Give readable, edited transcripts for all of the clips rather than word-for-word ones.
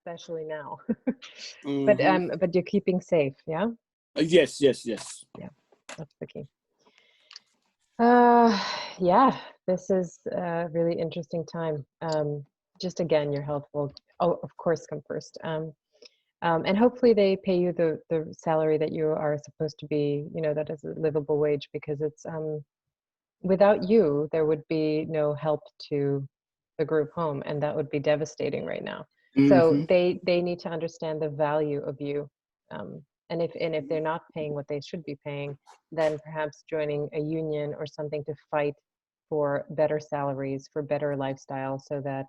especially now. Mm-hmm. But you're keeping safe, yeah? Yes, yes, yes. Yeah, that's the key. Uh, yeah, this is a really interesting time. Just again, your health will, oh, of course, come first. And hopefully they pay you the salary that you are supposed to be, that is a livable wage, because it's without you, there would be no help to the group home, and that would be devastating right now. So Mm-hmm. they need to understand the value of you. And if they're not paying what they should be paying, then perhaps joining a union or something to fight for better salaries, for better lifestyle, so that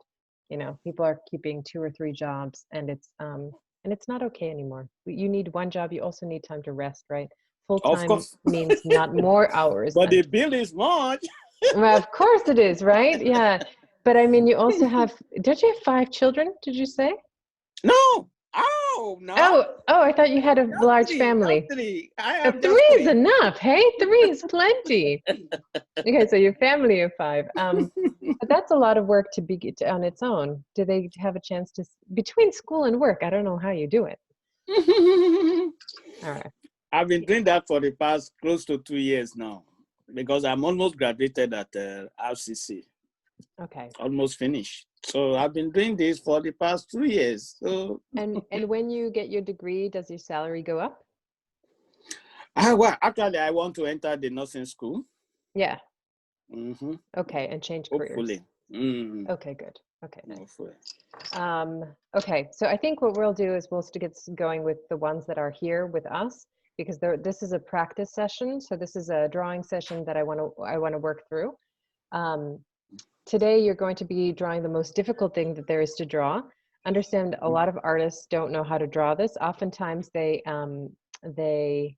people are keeping 2 or 3 jobs, and it's not okay anymore. You need one job, you also need time to rest, right? Full Of time course. means not more hours But than. the bill is much. Well, of course it is, right? Yeah. But I mean, you also have, don't you have 5 children, did you say? No. Oh, no. Oh, I thought you had a Just large three. Just family. three. I Oh, have just 3 is three. enough. Hey, 3 is plenty. Okay, so your family of 5. But that's a lot of work on its own. Do they have a chance to, between school and work? I don't know how you do it. All right. I've been doing that for the past close to 2 years now, because I'm almost graduated at RCC, Okay. almost finished. So I've been doing this for the past 2 years. So And when you get your degree, does your salary go up? well, actually, I want to enter the nursing school. Yeah. Mm-hmm. Okay, and change careers. Hopefully. Mm, Okay, good. Okay, nice. hopefully. Okay, so I think what we'll do is we'll get going with the ones that are here with us, because this is a practice session. So this is a drawing session that I want to work through. Today, you're going to be drawing the most difficult thing that there is to draw. Understand, a lot of artists don't know how to draw this. Oftentimes, one of the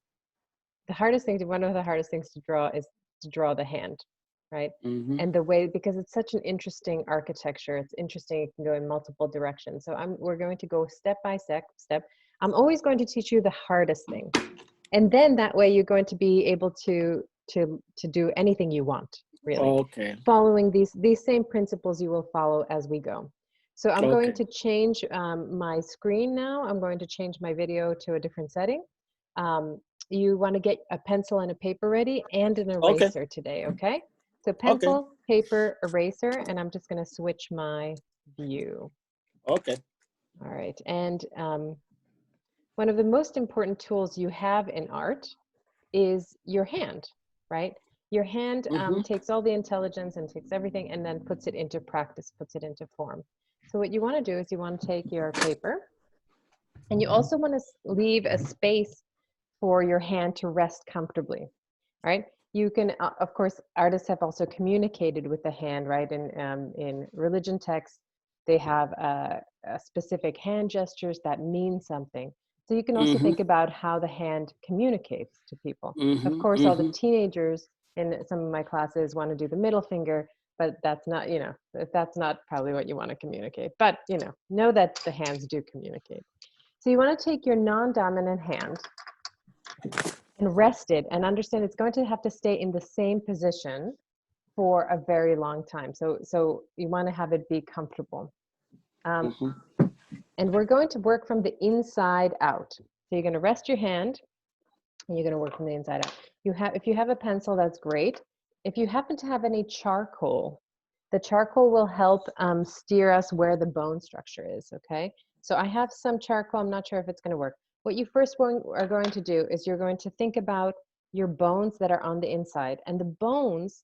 hardest things to draw is to draw the hand, right? Mm-hmm. And the way, because it's such an interesting architecture, it's interesting, it can go in multiple directions. So we're going to go step by step. I'm always going to teach you the hardest thing. And then that way you're going to be able to do anything you want, really. Okay. Following these same principles you will follow as we go. So I'm going Okay. to change my screen now. I'm going to change my video to a different setting. You want to get a pencil and a paper ready, and an Okay. eraser today, okay? So Okay. pencil, paper, eraser, and I'm just going to switch my view. Okay. All right, and one of the most important tools you have in art is your hand, right? Your hand Mm-hmm. takes all the intelligence and takes everything and then puts it into practice, puts it into form. So what you want to do is you want to take your paper, and you also want to leave a space for your hand to rest comfortably, right? You can, of course, artists have also communicated with the hand, right? In religion texts, they have specific hand gestures that mean something. So you can also Mm-hmm. think about how the hand communicates to people. Of Mm-hmm. course, all the Mm-hmm. teenagers in some of my classes want to do the middle finger, but that's not probably what you want to communicate. But, know that the hands do communicate. So you want to take your non-dominant hand and rest it, and understand it's going to have to stay in the same position for a very long time. So you want to have it be comfortable. Mm-hmm. And we're going to work from the inside out. So you're going to rest your hand, and you're going to work from the inside out. If you have a pencil, that's great. If you happen to have any charcoal, the charcoal will help steer us where the bone structure is, okay? So I have some charcoal. I'm not sure if it's going to work. What you first are going to do is you're going to think about your bones that are on the inside. And the bones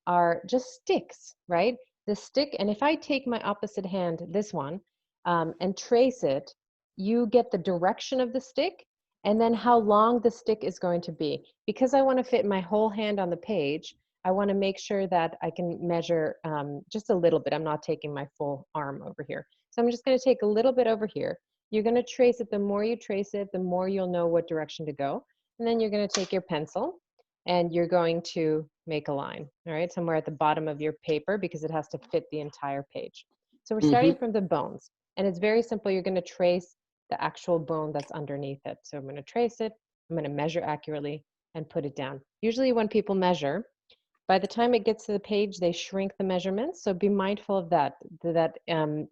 are just sticks, right? The stick, and if I take my opposite hand, this one, and trace it, you get the direction of the stick and then how long the stick is going to be. Because I want to fit my whole hand on the page, I want to make sure that I can measure just a little bit. I'm not taking my full arm over here. So I'm just going to take a little bit over here. You're going to trace it. The more you trace it, the more you'll know what direction to go. And then you're going to take your pencil and you're going to make a line, all right, somewhere at the bottom of your paper, because it has to fit the entire page. So we're starting from the bones. And it's very simple. You're going to trace the actual bone that's underneath it. So I'm going to trace it. I'm going to measure accurately and put it down. Usually when people measure, By the time it gets to the page, they shrink the measurements. So be mindful of that,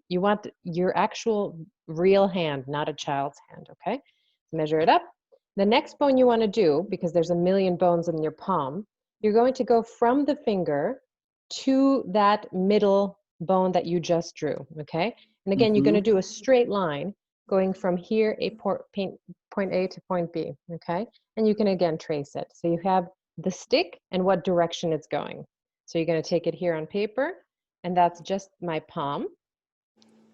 you want your actual real hand, not a child's hand, okay? Measure it up. The next bone you want to do, because there's a million bones in your palm, you're going to go from the finger to that middle bone that you just drew, okay? And again, you're going to do a straight line going from here, point A to point B, okay? And you can again trace it. So you have the stick and what direction it's going. So you're going to take it here on paper, and that's just my palm.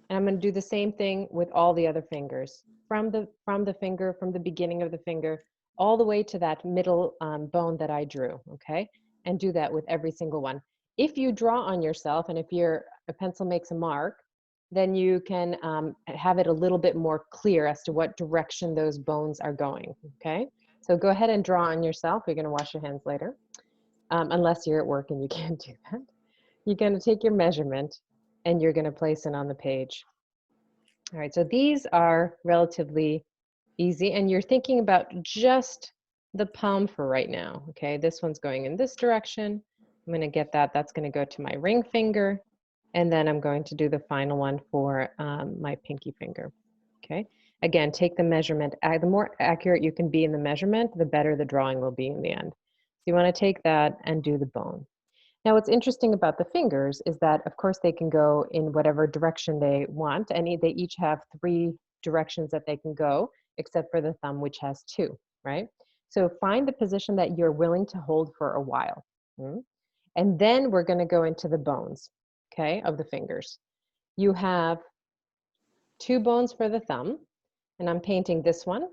And I'm going to do the same thing with all the other fingers, from the beginning of the finger, all the way to that middle bone that I drew, okay? And do that with every single one. If you draw on yourself, and if a pencil makes a mark, then you can have it a little bit more clear as to what direction those bones are going, okay? So go ahead and draw on yourself. You're going to wash your hands later, unless you're at work and you can't do that. You're going to take your measurement and you're going to place it on the page. All right, so these are relatively easy, and you're thinking about just the palm for right now, okay? This one's going in this direction. I'm going to get that. That's going to go to my ring finger, and then I'm going to do the final one for my pinky finger, okay? Again, take the measurement. The more accurate you can be in the measurement, the better the drawing will be in the end. So you want to take that and do the bone. Now, what's interesting about the fingers is that, of course, they can go in whatever direction they want, and they each have 3 directions that they can go, except for the thumb, which has 2, right? So find the position that you're willing to hold for a while. And then we're going to go into the bones, okay, of the fingers. You have 2 bones for the thumb, and I'm painting this one.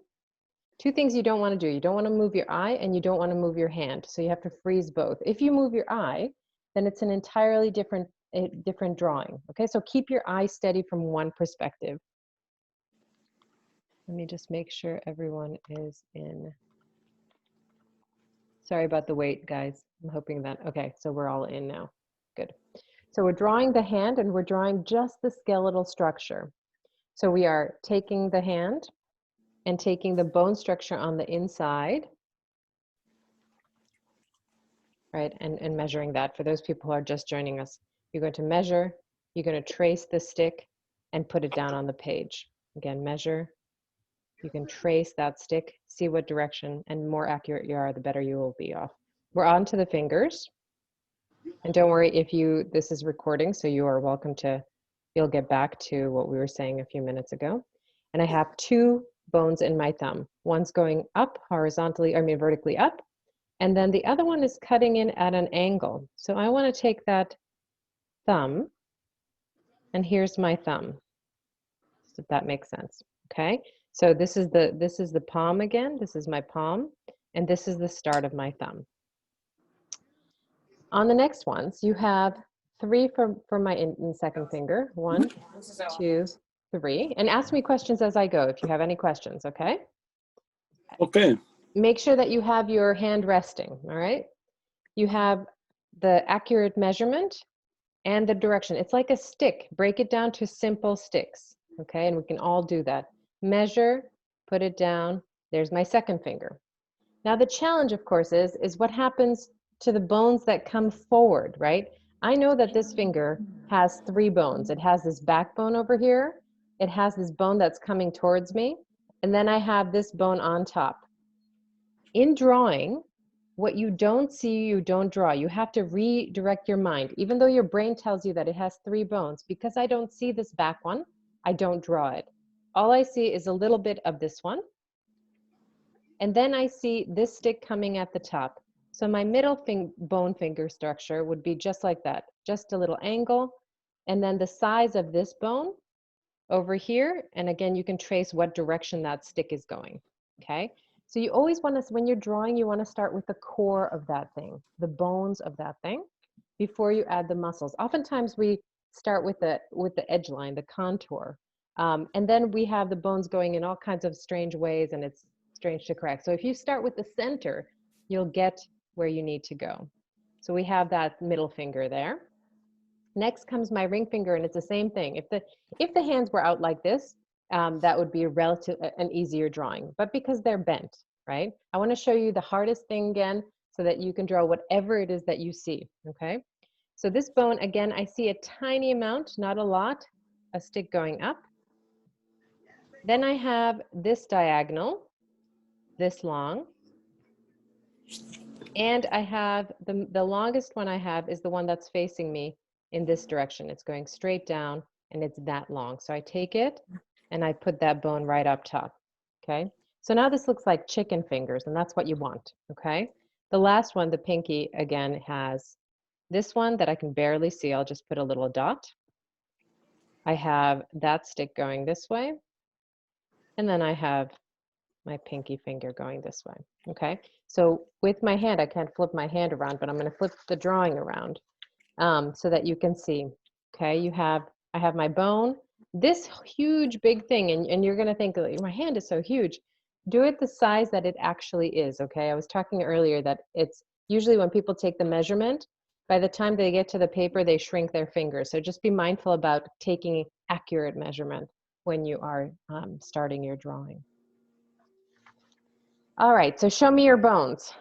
2 things you don't want to do. You don't want to move your eye, and you don't want to move your hand. So you have to freeze both. If you move your eye, then it's an entirely different drawing. Okay, so keep your eye steady from one perspective. Let me just make sure everyone is in. Sorry about the wait, guys. I'm hoping that, okay, so we're all in now. Good. So we're drawing the hand, and we're drawing just the skeletal structure. So we are taking the hand and taking the bone structure on the inside, right, and measuring that. For those people who are just joining us, you're going to measure, you're going to trace the stick and put it down on the page. Again, measure, you can trace that stick, see what direction, and the more accurate you are, the better you will be off. We're on to the fingers. And don't worry if this is recording, so you are welcome to, you'll get back to what we were saying a few minutes ago. And I have 2 bones in my thumb. One's going up horizontally, vertically up, and then the other one is cutting in at an angle. So I want to take that thumb, and here's my thumb, if that makes sense, okay? So this is the palm again, this is my palm, and this is the start of my thumb. On the next ones, you have 3 for my second finger. 1, 2, 3. And ask me questions as I go if you have any questions, okay? Okay. Make sure that you have your hand resting, all right? You have the accurate measurement and the direction. It's like a stick. Break it down to simple sticks, okay? And we can all do that. Measure, put it down. There's my second finger. Now the challenge, of course, is what happens to the bones that come forward, right? I know that this finger has 3 bones. It has this backbone over here. It has this bone that's coming towards me. And then I have this bone on top. In drawing, what you don't see, you don't draw. You have to redirect your mind. Even though your brain tells you that it has 3 bones, because I don't see this back one, I don't draw it. All I see is a little bit of this one. And then I see this stick coming at the top. So my middle bone finger structure would be just like that, just a little angle. And then the size of this bone over here. And again, you can trace what direction that stick is going, okay? So you always want to, when you're drawing, you want to start with the core of that thing, the bones of that thing, before you add the muscles. Oftentimes we start with the edge line, the contour. And then we have the bones going in all kinds of strange ways, and it's strange to correct. So if you start with the center, you'll get where you need to go. So we have that middle finger there. Next comes my ring finger, and it's the same thing. If the hands were out like this, that would be an easier drawing. But because they're bent, right? I want to show you the hardest thing again, so that you can draw whatever it is that you see, okay? So this bone, again, I see a tiny amount, not a lot, a stick going up. Then I have this diagonal, this long. And I have, the longest one I have is the one that's facing me in this direction. It's going straight down and it's that long. So I take it and I put that bone right up top, okay? So now this looks like chicken fingers and that's what you want, okay? The last one, the pinky, again, has this one that I can barely see. I'll just put a little dot. I have that stick going this way. And then I have my pinky finger going this way, okay? So with my hand, I can't flip my hand around, but I'm gonna flip the drawing around so that you can see, okay? I have my bone, this huge big thing, and you're gonna think, my hand is so huge. Do it the size that it actually is, okay? I was talking earlier that it's usually when people take the measurement, by the time they get to the paper, they shrink their fingers. So just be mindful about taking accurate measurement when you are starting your drawing. All right, so show me your bones.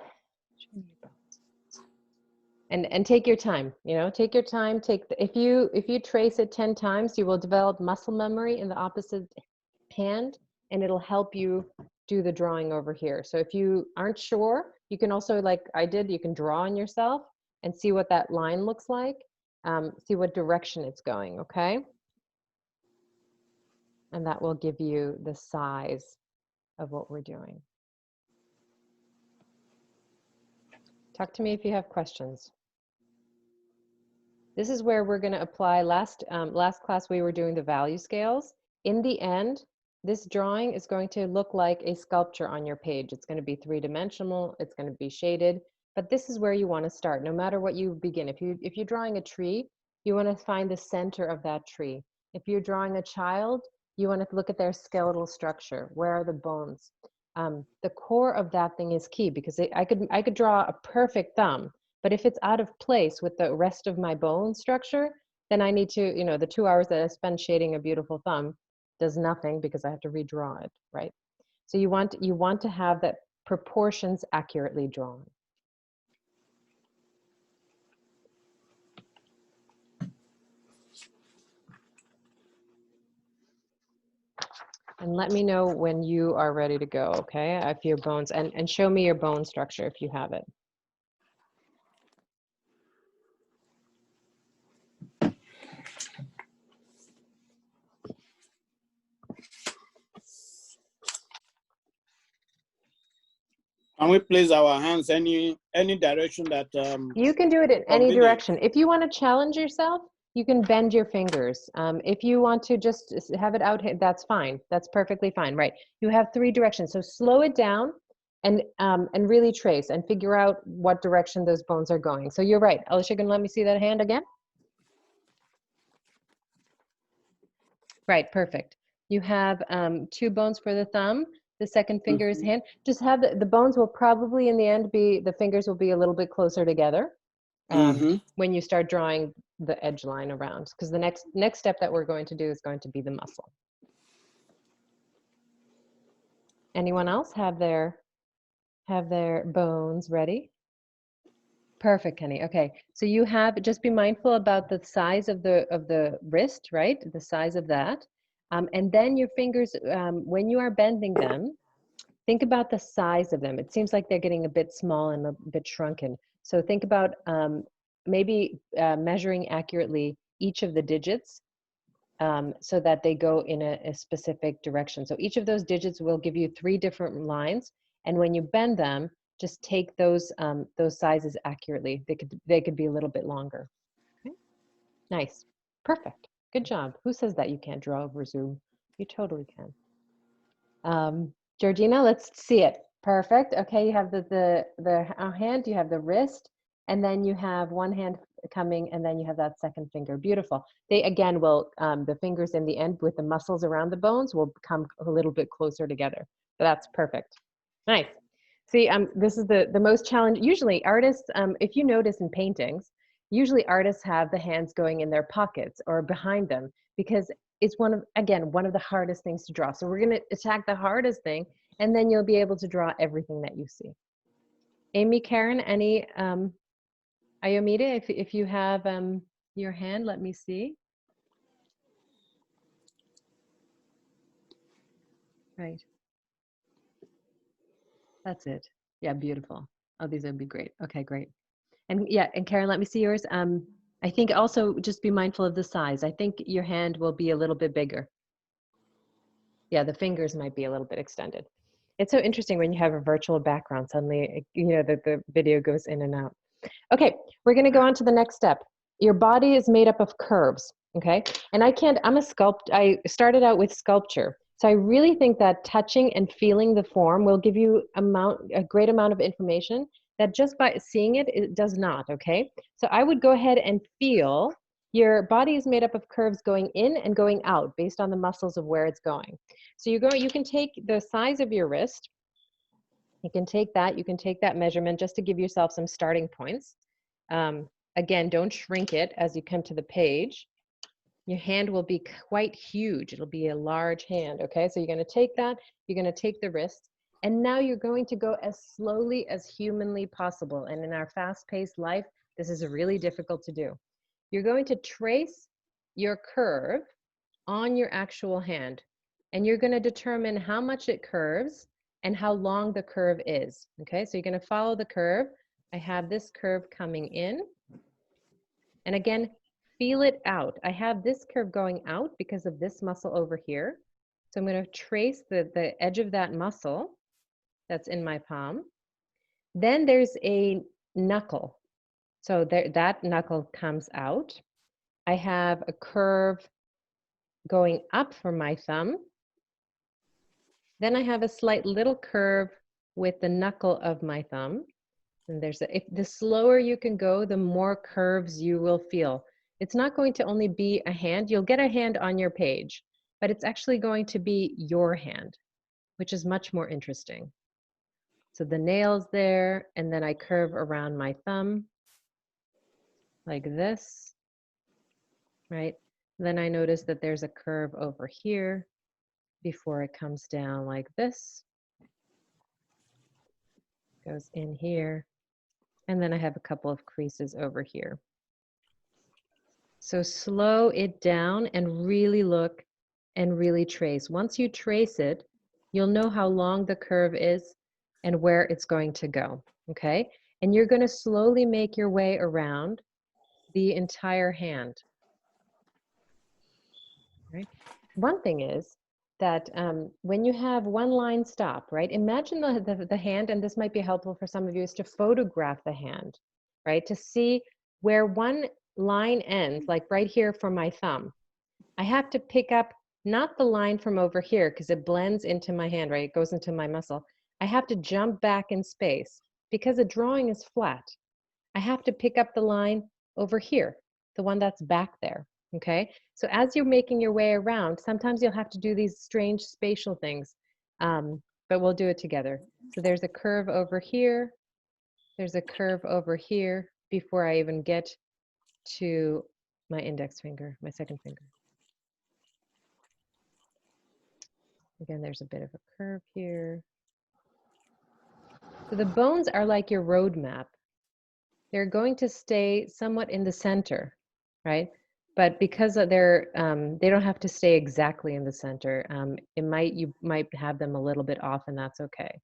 Show me your bones. And take your time, you know, take your time. If you trace it 10 times, you will develop muscle memory in the opposite hand, and it'll help you do the drawing over here. So if you aren't sure, you can also, like I did, you can draw on yourself and see what that line looks like, see what direction it's going, okay? And that will give you the size of what we're doing. Talk to me if you have questions. This is where we're going to apply, last class we were doing the value scales. In the end, this drawing is going to look like a sculpture on your page. It's going to be three-dimensional, it's going to be shaded, but this is where you want to start, no matter what you begin. If you're drawing a tree, you want to find the center of that tree. If you're drawing a child, you want to look at their skeletal structure. Where are the bones? The core of that thing is key, because I could draw a perfect thumb, but if it's out of place with the rest of my bone structure, then I need to, you know, the 2 hours that I spend shading a beautiful thumb does nothing because I have to redraw it, right? So you want to have that proportions accurately drawn. And let me know when you are ready to go, okay? If your bones, and show me your bone structure if you have it. Can we place our hands any direction that you can do it in any convenient? direction. If you want to challenge yourself, you can bend your fingers. If you want to just have it out, that's fine. That's perfectly fine, right? You have 3 directions. So slow it down and really trace and figure out what direction those bones are going. So you're right. Alicia, can let me see that hand again? Right, perfect. You have 2 bones for the thumb. The second finger is hand. Just have the bones will probably in the end be, the fingers will be a little bit closer together when you start drawing the edge line around, because the next step that we're going to do is going to be the muscle. Anyone else have their bones ready? Perfect, Kenny. Okay, so you have, just be mindful about the size of the wrist, right? The size of that. And then your fingers, when you are bending them, think about the size of them. It seems like they're getting a bit small and a bit shrunken. So think about maybe measuring accurately each of the digits so that they go in a specific direction. So each of those digits will give you 3 different lines. And when you bend them, just take those sizes accurately. They could be a little bit longer. Okay. Nice. Perfect. Good job. Who says that you can't draw over Zoom? You totally can. Georgina, let's see it. Perfect. Okay, you have the hand, you have the wrist, and then you have one hand coming, and then you have that second finger. Beautiful. They again will, the fingers in the end with the muscles around the bones will come a little bit closer together. So that's perfect. Nice. See, this is the most challenge. Usually artists, if you notice in paintings, usually artists have the hands going in their pockets or behind them, because it's one of the hardest things to draw. So we're going to attack the hardest thing, and then you'll be able to draw everything that you see. Amy, Karen, any, Ayomida, if you have your hand, let me see. Right. That's it. Yeah, beautiful. Oh, these would be great. Okay, great. And yeah, and Karen, let me see yours. I think also just be mindful of the size. I think your hand will be a little bit bigger. Yeah, the fingers might be a little bit extended. It's so interesting when you have a virtual background, suddenly, you know, the video goes in and out. Okay, we're gonna go on to the next step. Your body is made up of curves, okay? And I started out with sculpture. So I really think that touching and feeling the form will give you a great amount of information that just by seeing it, it does not, okay? So I would go ahead and feel your body is made up of curves going in and going out based on the muscles of where it's going. So you can take the size of your wrist, you can take that measurement just to give yourself some starting points. Again, don't shrink it as you come to the page. Your hand will be quite huge. It'll be a large hand, okay? So you're gonna take that, you're gonna take the wrist, and now you're going to go as slowly as humanly possible. And in our fast-paced life, this is really difficult to do. You're going to trace your curve on your actual hand, and you're gonna determine how much it curves and how long the curve is, okay? So you're gonna follow the curve. I have this curve coming in, and again, feel it out. I have this curve going out because of this muscle over here. So I'm gonna trace the edge of that muscle that's in my palm. Then there's a knuckle. So that knuckle comes out. I have a curve going up from my thumb. Then I have a slight little curve with the knuckle of my thumb. And if the slower you can go, the more curves you will feel. It's not going to only be a hand. You'll get a hand on your page, but it's actually going to be your hand, which is much more interesting. So the nail's there, and then I curve around my thumb like this, right? Then I notice that there's a curve over here before it comes down like this. Goes in here. And then I have a couple of creases over here. So slow it down and really look and really trace. Once you trace it, you'll know how long the curve is and where it's going to go, okay? And you're going to slowly make your way around the entire hand. Right? One thing is that when you have one line stop, right? Imagine the hand, and this might be helpful for some of you, is to photograph the hand, right? To see where one line ends, like right here for my thumb. I have to pick up not the line from over here because it blends into my hand, right? It goes into my muscle. I have to jump back in space because the drawing is flat. I have to pick up the line over here, the one that's back there, okay? So as you're making your way around, sometimes you'll have to do these strange spatial things, but we'll do it together. So there's a curve over here. There's a curve over here before I even get to my index finger, my second finger. Again, there's a bit of a curve here. So the bones are like your roadmap. They're going to stay somewhat in the center, right? But because they don't have to stay exactly in the center. You might have them a little bit off, and that's okay.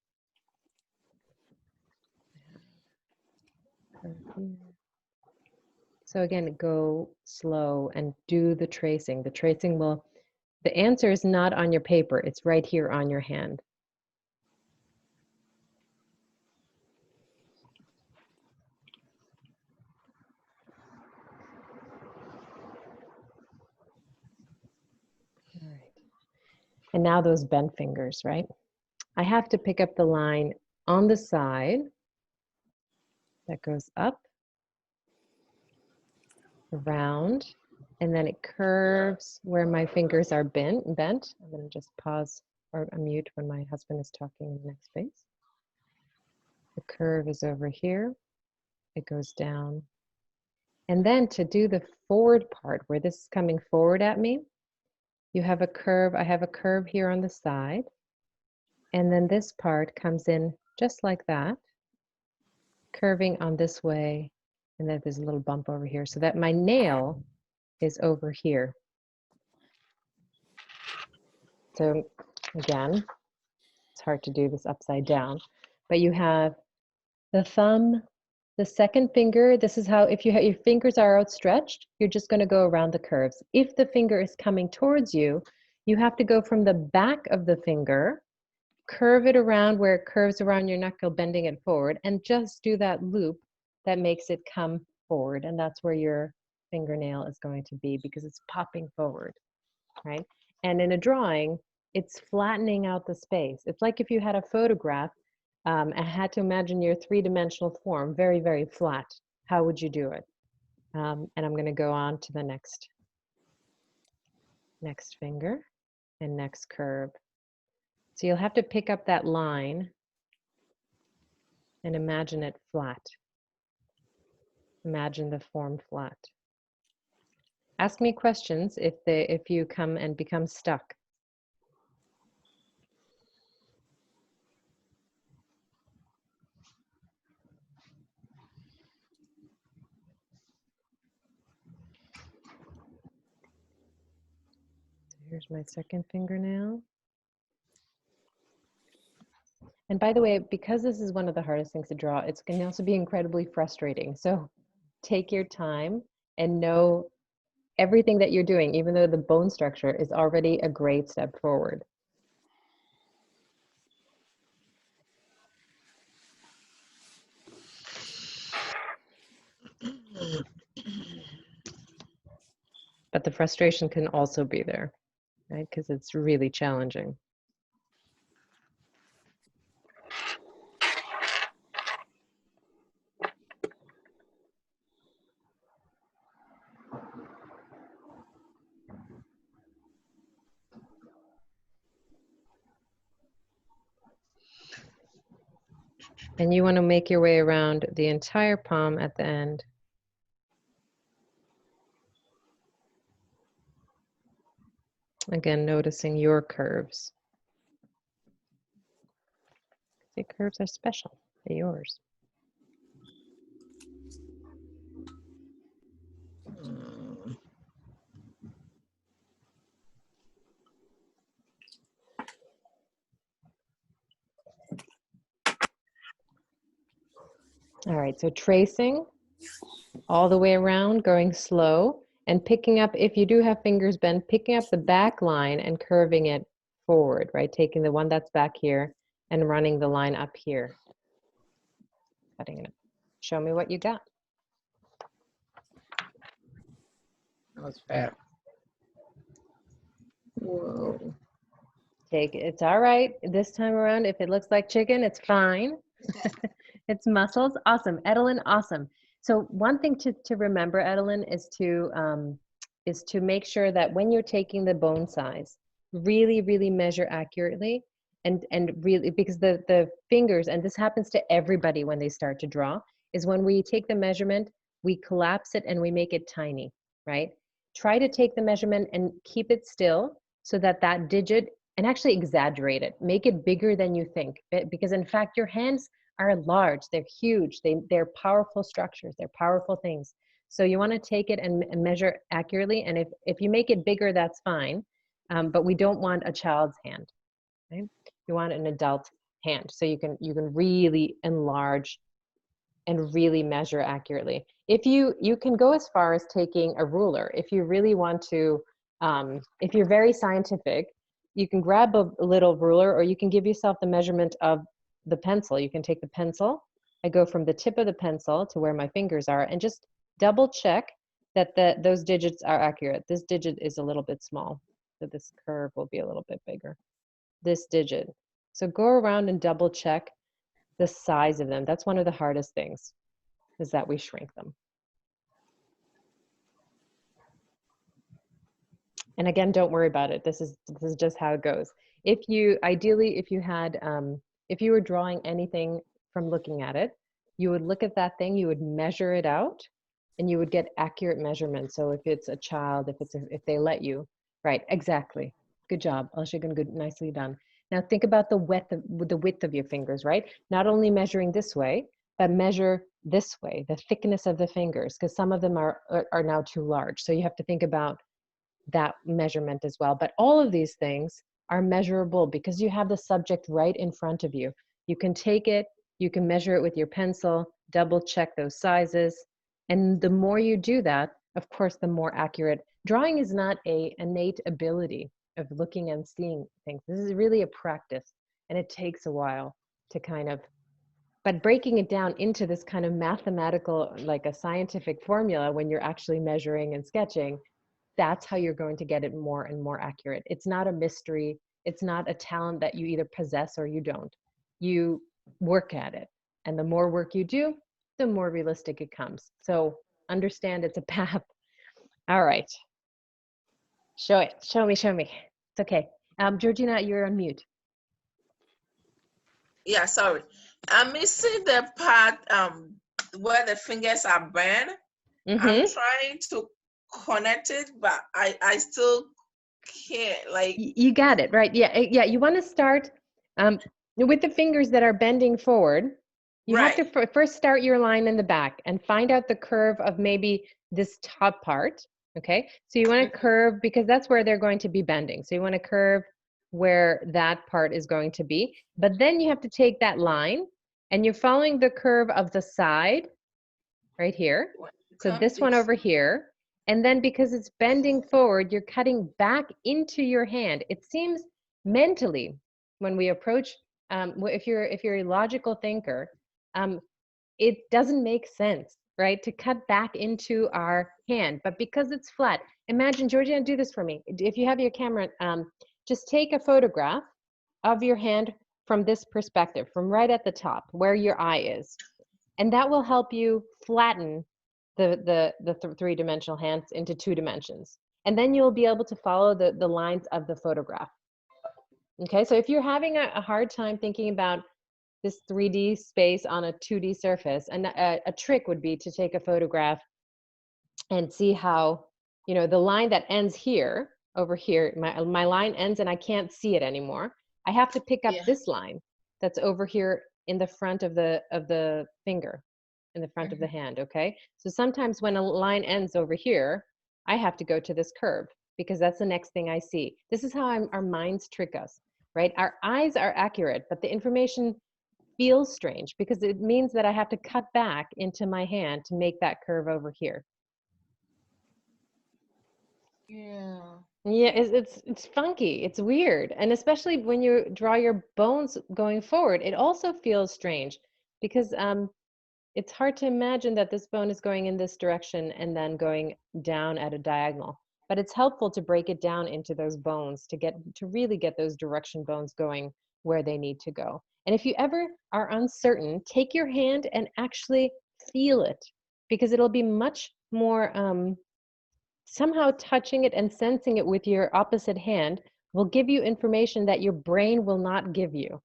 So again, go slow and do the tracing. The answer is not on your paper. It's right here on your hand. All right. And now those bent fingers, right? I have to pick up the line on the side that goes up, around, and then it curves where my fingers are bent. I'm going to just pause or unmute when my husband is talking in the next space. The curve is over here. It goes down. And then to do the forward part, where this is coming forward at me, you have a curve. I have a curve here on the side. And then this part comes in just like that. curving on this way, and then there's a little bump over here, so that my nail is over here. So again, it's hard to do this upside down, but you have the thumb, the second finger. This is how, if you your fingers are outstretched, you're just going to go around the curves. If the finger is coming towards you, you have to go from the back of the finger, curve it around where it curves around your knuckle, bending it forward, and just do that loop that makes it come forward. And that's where your fingernail is going to be, because it's popping forward, right? And in a drawing, it's flattening out the space. It's like if you had a photograph and had to imagine your three-dimensional form very, very flat. How would you do it? And I'm going to go on to the next finger and next curve. So you'll have to pick up that line and imagine it flat. Imagine the form flat. Ask me questions if you come and become stuck. So here's my second fingernail. And by the way, because this is one of the hardest things to draw, it's going to also be incredibly frustrating. So take your time and know everything that you're doing, even though the bone structure is already a great step forward. But the frustration can also be there, right? Because it's really challenging. And you want to make your way around the entire palm at the end. Again, noticing your curves. The curves are special. They're yours. All right, so tracing all the way around, going slow, and picking up, if you do have fingers bent, picking up the back line and curving it forward, right? Taking the one that's back here and running the line up here. Cutting it up. Show me what you got. That was fat. Whoa. Take it. It's all right. This time around, if it looks like chicken, it's fine. It's muscles. Awesome. Edelyn, awesome. So one thing to remember, Edelyn, is to make sure that when you're taking the bone size, really, really measure accurately, and really, because the fingers, and this happens to everybody when they start to draw, is when we take the measurement, we collapse it and we make it tiny, right? Try to take the measurement and keep it still so that that digit, and actually exaggerate it, make it bigger than you think, because in fact your hands are large, they're huge, they're powerful structures, they're powerful things. So you want to take it and measure accurately, and if you make it bigger, that's fine, but we don't want a child's hand, right? You want an adult hand, so you can really enlarge and really measure accurately. If you can go as far as taking a ruler, if you really want to, if you're very scientific, you can grab a little ruler, or you can give yourself the measurement of the pencil. You can take the pencil. I go from the tip of the pencil to where my fingers are, and just double check that those digits are accurate. This digit is a little bit small, so this curve will be a little bit bigger. This digit. So go around and double check the size of them. That's one of the hardest things, is that we shrink them. And again, don't worry about it. This is just how it goes. If you, ideally, if you had, if you were drawing anything from looking at it, you would look at that thing, you would measure it out, and you would get accurate measurements. So if it's a child, if they let you, right? Exactly. Good job, Elshagun. Good, nicely done. Now think about the width of your fingers, right? Not only measuring this way, but measure this way, the thickness of the fingers, because some of them are now too large. So you have to think about that measurement as well. But all of these things are measurable because you have the subject right in front of you. You can take it, you can measure it with your pencil, double check those sizes. And the more you do that, of course, the more accurate. Drawing is not an innate ability of looking and seeing things. This is really a practice, and it takes a while to kind of, but breaking it down into this kind of mathematical, like a scientific formula when you're actually measuring and sketching, that's how you're going to get it more and more accurate. It's not a mystery. It's not a talent that you either possess or you don't. You work at it. And the more work you do, the more realistic it comes. So understand it's a path. All right. Show it. Show me, show me. It's okay. Georgina, you're on mute. Yeah, sorry. I'm missing the part where the fingers are burned. I'm trying to connect it, but I still can't, like. You got it, right? Yeah, yeah. You want to start with the fingers that are bending forward. You have to first start your line in the back and find out the curve of maybe this top part, okay? So you want to curve because that's where they're going to be bending. So you want to curve where that part is going to be. But then you have to take that line and you're following the curve of the side right here. So this one over here. And then because it's bending forward, you're cutting back into your hand. It seems mentally, when we approach, if you're a logical thinker, it doesn't make sense, right? To cut back into our hand, but because it's flat, imagine, Georgina, do this for me. If you have your camera, just take a photograph of your hand from this perspective, from right at the top, where your eye is. And that will help you flatten the three-dimensional hands into 2 dimensions. And then you'll be able to follow the lines of the photograph. Okay, so if you're having a hard time thinking about this 3D space on a 2D surface, and a trick would be to take a photograph and see how, you know, the line that ends here, over here, my line ends and I can't see it anymore. I have to pick up this line that's over here in the front of the finger, in the front of the hand, okay? So sometimes when a line ends over here, I have to go to this curve because that's the next thing I see. This is how our minds trick us, right? Our eyes are accurate, but the information feels strange because it means that I have to cut back into my hand to make that curve over here. Yeah. Yeah, it's funky. It's weird. And especially when you draw your bones going forward, it also feels strange because it's hard to imagine that this bone is going in this direction and then going down at a diagonal. But it's helpful to break it down into those bones to really get those direction bones going where they need to go. And if you ever are uncertain, take your hand and actually feel it because it'll be much more somehow touching it and sensing it with your opposite hand will give you information that your brain will not give you.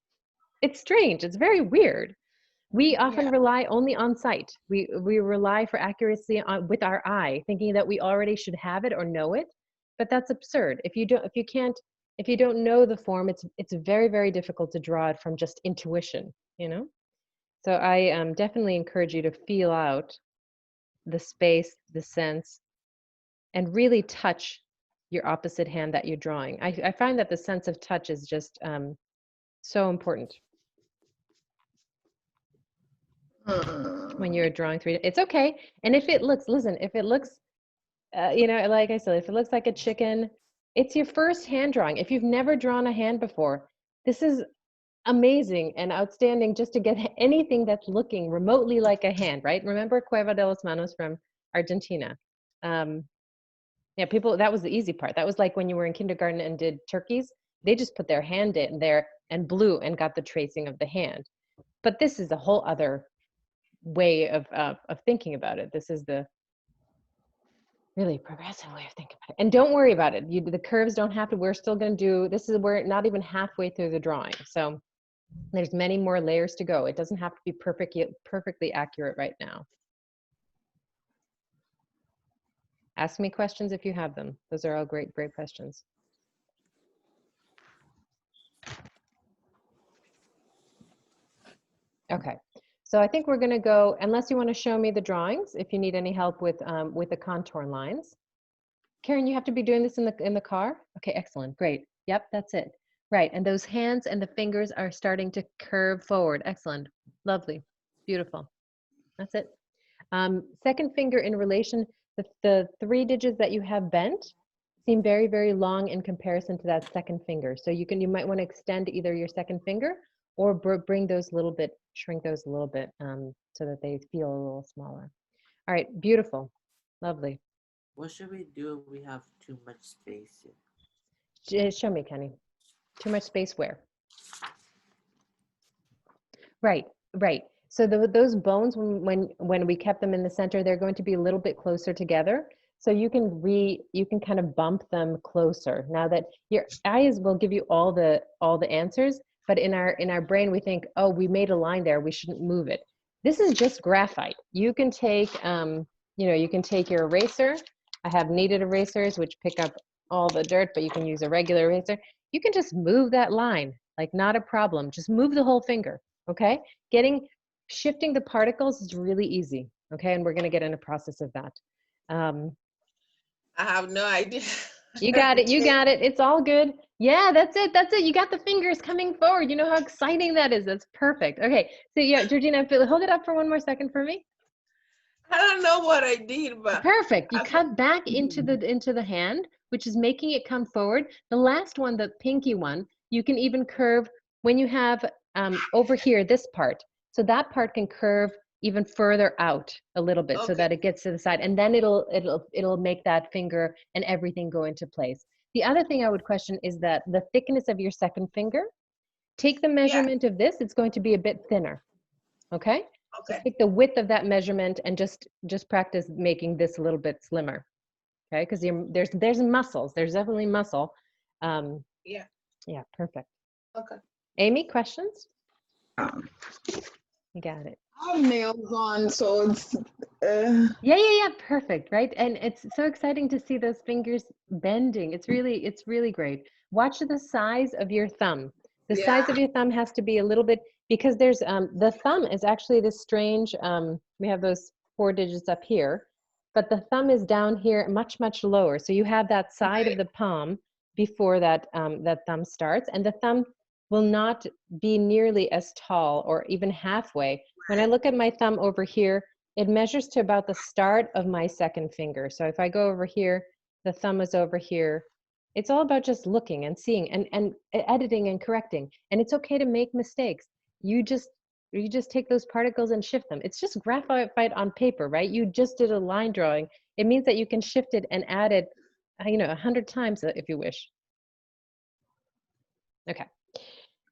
It's strange. It's very weird. We often rely only on sight. We rely for accuracy with our eye, thinking that we already should have it or know it, but that's absurd. If you don't know the form, it's very, very difficult to draw it from just intuition, you know? So I definitely encourage you to feel out the space, the sense, and really touch your opposite hand that you're drawing. I find that the sense of touch is just so important when you're drawing 3D. It's okay. And if it looks, listen, if it looks, you know, like I said, if it looks like a chicken, it's your first hand drawing. If you've never drawn a hand before, this is amazing and outstanding just to get anything that's looking remotely like a hand, right? Remember Cueva de los Manos from Argentina. Yeah, people, that was the easy part. That was like when you were in kindergarten and did turkeys, they just put their hand in there and blew and got the tracing of the hand. But this is a whole other way of thinking about it. This is the really progressive way of thinking about it. And don't worry about it. The curves don't have to, we're still going to do, this is, we're not even halfway through the drawing. So there's many more layers to go. It doesn't have to be perfectly accurate right now. Ask me questions if you have them. Those are all great, great questions. Okay, So I think we're going to go, unless you want to show me the drawings, if you need any help with the contour lines. Karen, you have to be doing this in the car? Okay, excellent, great. Yep, that's it. Right, and those hands and the fingers are starting to curve forward. Excellent, lovely, beautiful. That's it. Second finger in relation, the 3 digits that you have bent seem very, very long in comparison to that second finger. So you might want to extend either your second finger or bring those a little bit, shrink those a little bit so that they feel a little smaller. All right, beautiful, lovely. What should we do if we have too much space? Show me, Kenny. Too much space where? Right, right. So those bones, when we kept them in the center, they're going to be a little bit closer together. So you can kind of bump them closer. Now that your eyes will give you all the answers, but in our brain we think, oh, we made a line there, we shouldn't move it. This is just graphite. You can take you can take your eraser. I have kneaded erasers which pick up all the dirt, but you can use a regular eraser. You can just move that line, like not a problem. Just move the whole finger, okay? Shifting the particles is really easy, okay? And we're gonna get in a process of that. I have no idea. You got it, you got it. It's all good. Yeah, that's it, that's it. You got the fingers coming forward. You know how exciting that is. That's perfect. Okay, so yeah, Georgina, hold it up for one more second for me. I don't know what I did, but Perfect. You cut back into the hand, which is making it come forward. The last one, the pinky one, you can even curve when you have over here, this part. So that part can curve even further out a little bit so that it gets to the side, and then it'll make that finger and everything go into place. The other thing I would question is that the thickness of your second finger. Take the measurement of this, it's going to be a bit thinner. Okay? Okay. Just take the width of that measurement and just practice making this a little bit slimmer. Okay? Because there's muscles. There's definitely muscle. Yeah. Yeah, perfect. Okay. Amy, questions? Um, You got it. I have nails on, so it's Yeah, perfect, right? And it's so exciting to see those fingers bending. It's really great. Watch the size of your thumb. The size of your thumb has to be a little bit, because there's the thumb is actually this strange, we have those 4 digits up here, but the thumb is down here much lower. So you have that side of the palm before that that thumb starts, and the thumb will not be nearly as tall or even halfway. When I look at my thumb over here, it measures to about the start of my second finger. So if I go over here, the thumb is over here. It's all about just looking and seeing and editing and correcting. And it's okay to make mistakes. You just take those particles and shift them. It's just graphite on paper, right? You just did a line drawing. It means that you can shift it and add it, 100 times if you wish. Okay.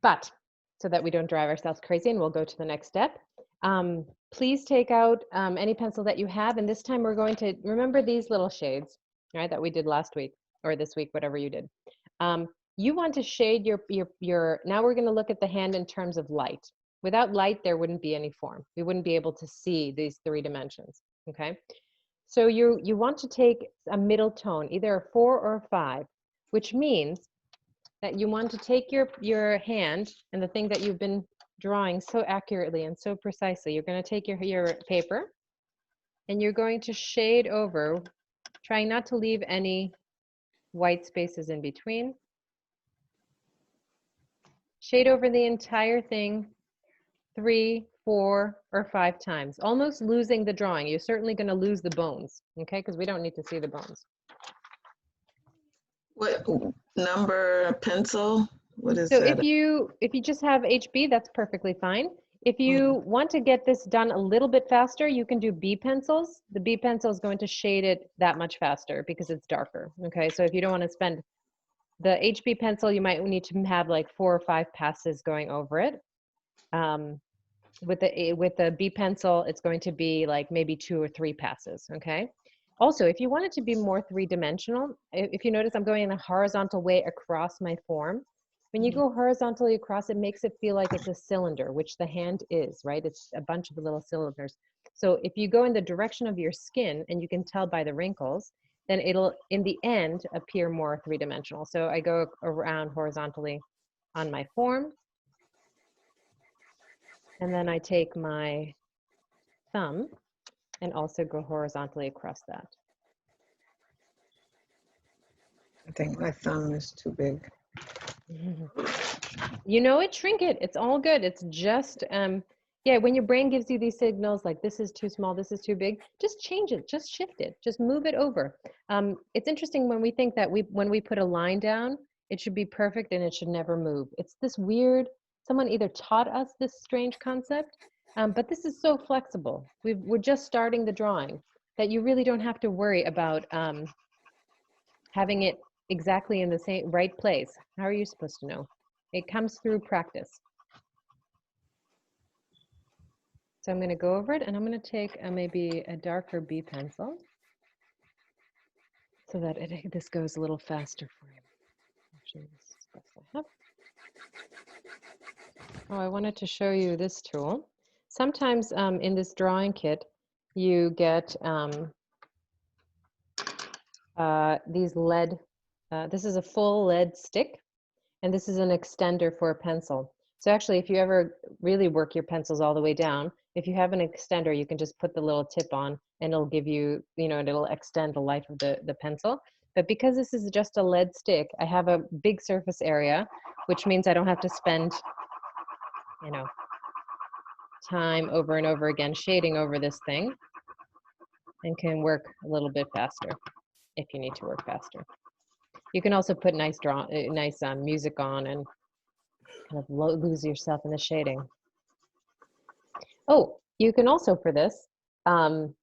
But so that we don't drive ourselves crazy, and we'll go to the next step. Please take out any pencil that you have, and this time we're going to remember these little shades, right, that we did last week or this week, whatever you did. You want to shade your. Now we're going to look at the hand in terms of light. Without light, there wouldn't be any form. We wouldn't be able to see these 3 dimensions. Okay, so you want to take a middle tone, either a 4 or a 5, which means that you want to take your hand and the thing that you've been drawing so accurately and so precisely. You're going to take your paper and you're going to shade over, trying not to leave any white spaces in between. Shade over the entire thing 3, 4, or 5 times, almost losing the drawing. You're certainly going to lose the bones, okay? Because we don't need to see the bones. what number pencil? What is So that? if you just have HB, that's perfectly fine. If you want to get this done a little bit faster, you can do B pencils. The B pencil is going to shade it that much faster because it's darker. Okay, so if you don't want to spend the HB pencil, you might need to have like 4 or 5 passes going over it. With the B pencil, it's going to be like maybe 2 or 3 passes. Okay. Also, if you want it to be more 3-dimensional, if you notice I'm going in a horizontal way across my form. When you go horizontally across, it makes it feel like it's a cylinder, which the hand is, right? It's a bunch of little cylinders. So if you go in the direction of your skin, and you can tell by the wrinkles, then it'll, in the end, appear more 3-dimensional. So I go around horizontally on my form. And then I take my thumb and also go horizontally across that. I think my thumb is too big. You know it, shrink it. It's all good. It's just, yeah, when your brain gives you these signals like this is too small, this is too big, just change it, just shift it, just move it over. It's interesting when we think that when we put a line down, it should be perfect and it should never move. It's this weird, someone either taught us this strange concept, but this is so flexible. We're just starting the drawing that you really don't have to worry about having it exactly in the same right place. How are you supposed to know? It comes through practice. So I'm going to go over it and I'm going to take maybe a darker B pencil so that this goes a little faster for you. Actually, this is the best I have. Oh, I wanted to show you this tool. Sometimes in this drawing kit, you get these lead, this is a full lead stick, and this is an extender for a pencil. So actually, if you ever really work your pencils all the way down, if you have an extender, you can just put the little tip on and it'll give you, it'll extend the life of the pencil. But because this is just a lead stick, I have a big surface area, which means I don't have to spend, time over and over again shading over this thing, and can work a little bit faster if you need to work faster. You can also put nice music on and kind of lose yourself in the shading. Oh, you can also for this,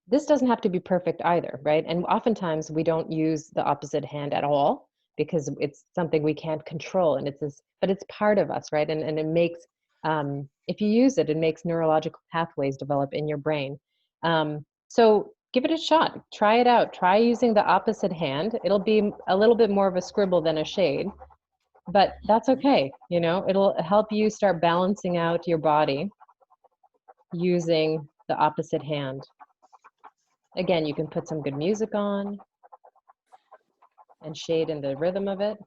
this doesn't have to be perfect either, right? And oftentimes we don't use the opposite hand at all because it's something we can't control, and but it's part of us, right? And it makes, if you use it, it makes neurological pathways develop in your brain. So give it a shot, try it out, try using the opposite hand. It'll be a little bit more of a scribble than a shade, but that's okay. It'll help you start balancing out your body using the opposite hand. Again, you can put some good music on and shade in the rhythm of it.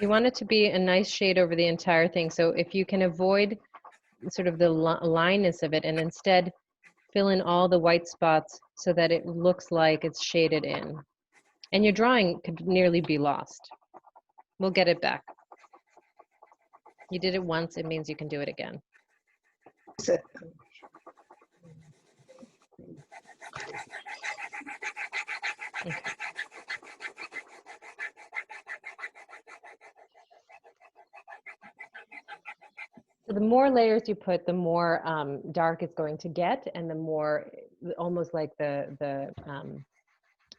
You want it to be a nice shade over the entire thing. So if you can avoid sort of the lineness of it and instead fill in all the white spots so that it looks like it's shaded in. And your drawing could nearly be lost. We'll get it back. You did it once, it means you can do it again. Okay. So the more layers you put, the more dark it's going to get, and the more, almost like the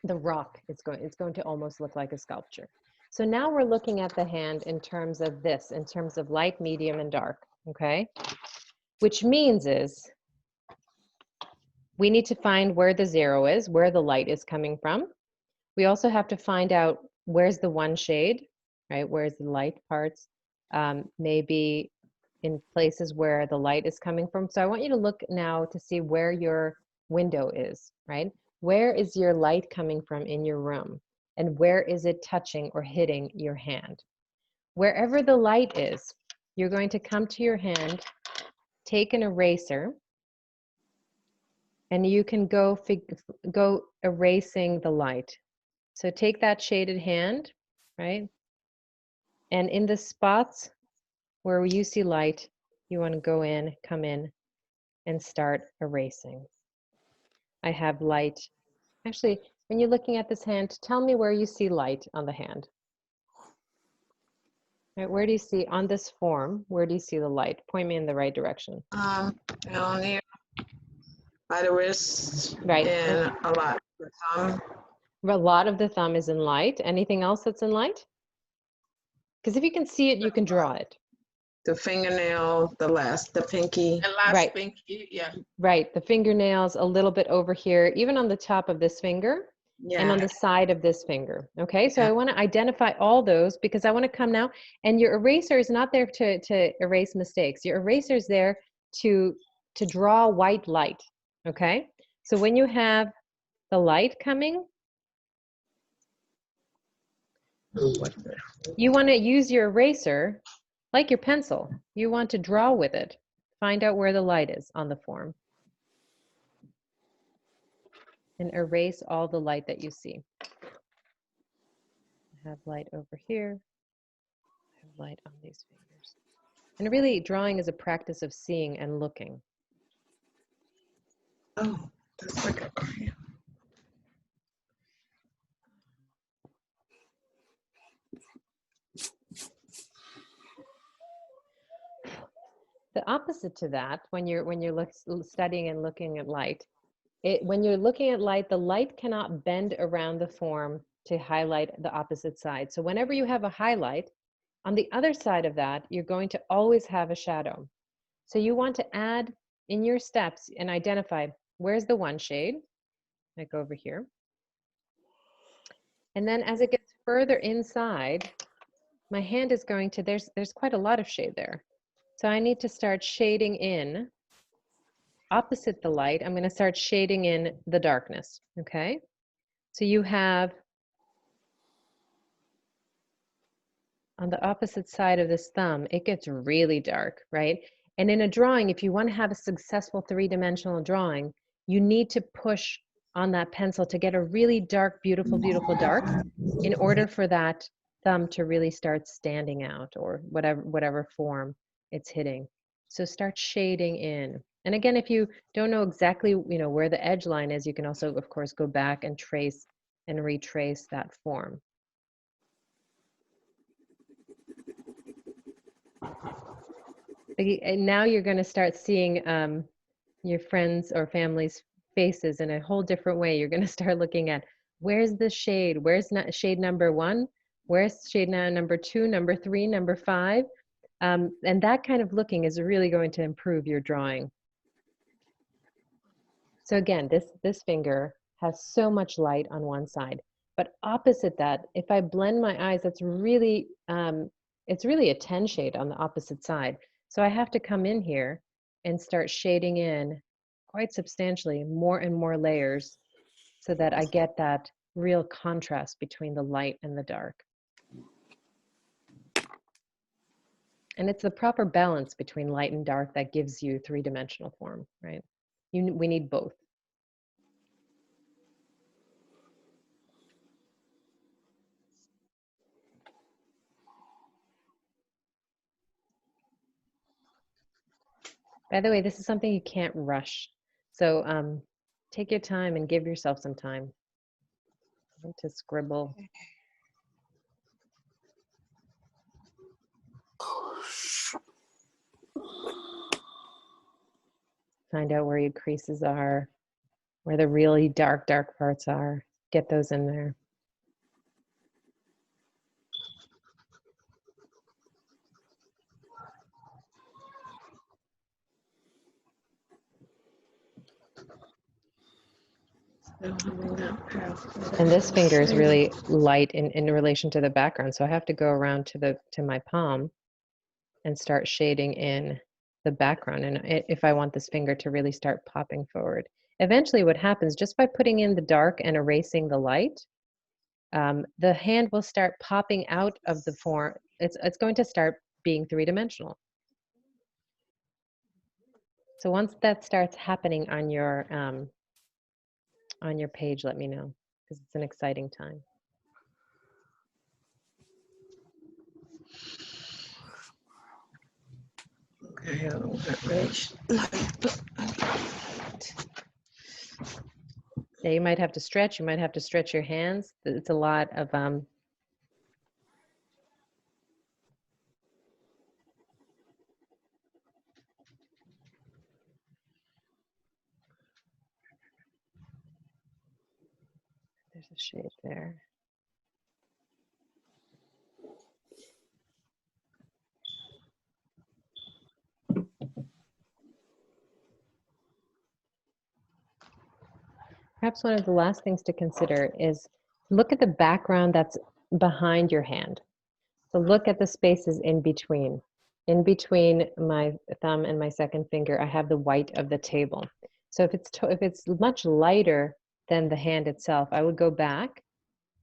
rock, it's going to almost look like a sculpture. So now we're looking at the hand in terms of this, in terms of light, medium, and dark, okay? Which means is we need to find where the 0 is, where the light is coming from. We also have to find out where's the one shade, right? Where's the light parts? Maybe in places where the light is coming from. So I want you to look now to see where your window is, right? Where is your light coming from in your room? And where is it touching or hitting your hand? Wherever the light is, you're going to come to your hand, take an eraser, and you can go erasing the light. So take that shaded hand, right? And in the spots where you see light, you want to come in, and start erasing. I have light. Actually, when you're looking at this hand, tell me where you see light on the hand. Right, where do you see, on this form, where do you see the light? Point me in the right direction. Down here, by the wrist, Right. and a lot. The thumb. A lot of the thumb is in light. Anything else that's in light? Because if you can see it, you can draw it. The fingernail, the pinky. The last Right. pinky, yeah. Right, the fingernails a little bit over here, even on the top of this finger, and on the side of this finger. Okay, so I want to identify all those because I want to come now, and your eraser is not there to erase mistakes. Your eraser is there to draw white light. Okay? So when you have the light coming, you want to use your eraser like your pencil. You want to draw with it. Find out where the light is on the form. And erase all the light that you see. I have light over here. I have light on these fingers. And really, drawing is a practice of seeing and looking. Oh, that's like a crayon. The opposite to that, when you're studying and looking at light, when you're looking at light, the light cannot bend around the form to highlight the opposite side. So whenever you have a highlight, on the other side of that, you're going to always have a shadow. So you want to add in your steps and identify where's the one shade, like over here. And then as it gets further inside, my hand is going to, there's quite a lot of shade there. So I need to start shading in opposite the light. I'm going to start shading in the darkness, okay? So you have on the opposite side of this thumb, it gets really dark, right? And in a drawing, if you want to have a successful three-dimensional drawing, you need to push on that pencil to get a really dark, beautiful, beautiful dark in order for that thumb to really start standing out, or whatever form it's hitting. So start shading in. And again, if you don't know exactly, where the edge line is, you can also, of course, go back and trace and retrace that form. And now you're going to start seeing your friends or family's faces in a whole different way. You're going to start looking at, where's the shade? Where's shade number 1? Where's shade number 2, number 3, number 5? And that kind of looking is really going to improve your drawing. So again, this finger has so much light on one side, but opposite that, if I blend my eyes, that's really, it's really a 10 shade on the opposite side. So I have to come in here and start shading in quite substantially more and more layers so that I get that real contrast between the light and the dark. And it's the proper balance between light and dark that gives you three-dimensional form, right? We need both. By the way, this is something you can't rush. So take your time and give yourself some time to scribble. Find out where your creases are, where the really dark parts are. Get those in there. And this finger is really light in relation to the background. So I have to go around to my palm and start shading in the background. And if I want this finger to really start popping forward. Eventually what happens, just by putting in the dark and erasing the light, the hand will start popping out of the form. It's going to start being three-dimensional. So once that starts happening on your page, let me know, because it's an exciting time. Okay, Yeah, you might have to stretch. You might have to stretch your hands. It's a lot of there's a shade there. Perhaps one of the last things to consider is look at the background that's behind your hand. So look at the spaces in between. In between my thumb and my second finger, I have the white of the table. So if it's much lighter than the hand itself, I would go back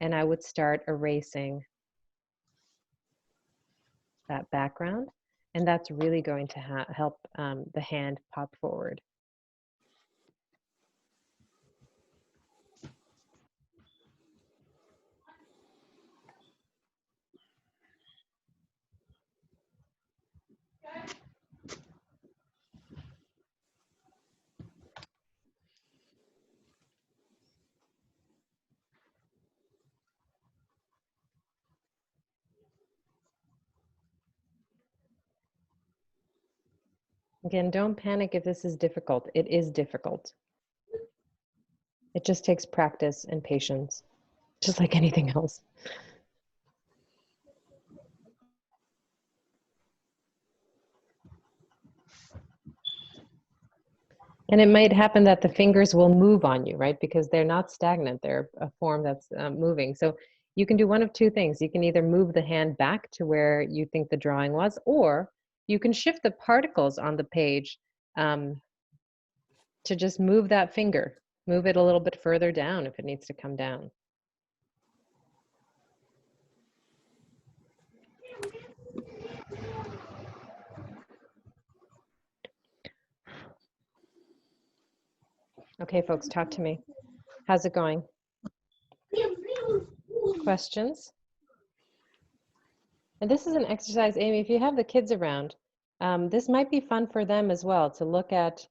and I would start erasing that background. And that's really going to help the hand pop forward. Again, don't panic if this is difficult. It is difficult. It just takes practice and patience, just like anything else. And it might happen that the fingers will move on you, right? Because they're not stagnant. They're a form that's moving. So you can do one of two things. You can either move the hand back to where you think the drawing was, or you can shift the particles on the page to just move that finger. Move it a little bit further down if it needs to come down. Okay, folks, talk to me. How's it going? Questions? And this is an exercise, Amy, if you have the kids around, this might be fun for them as well to look at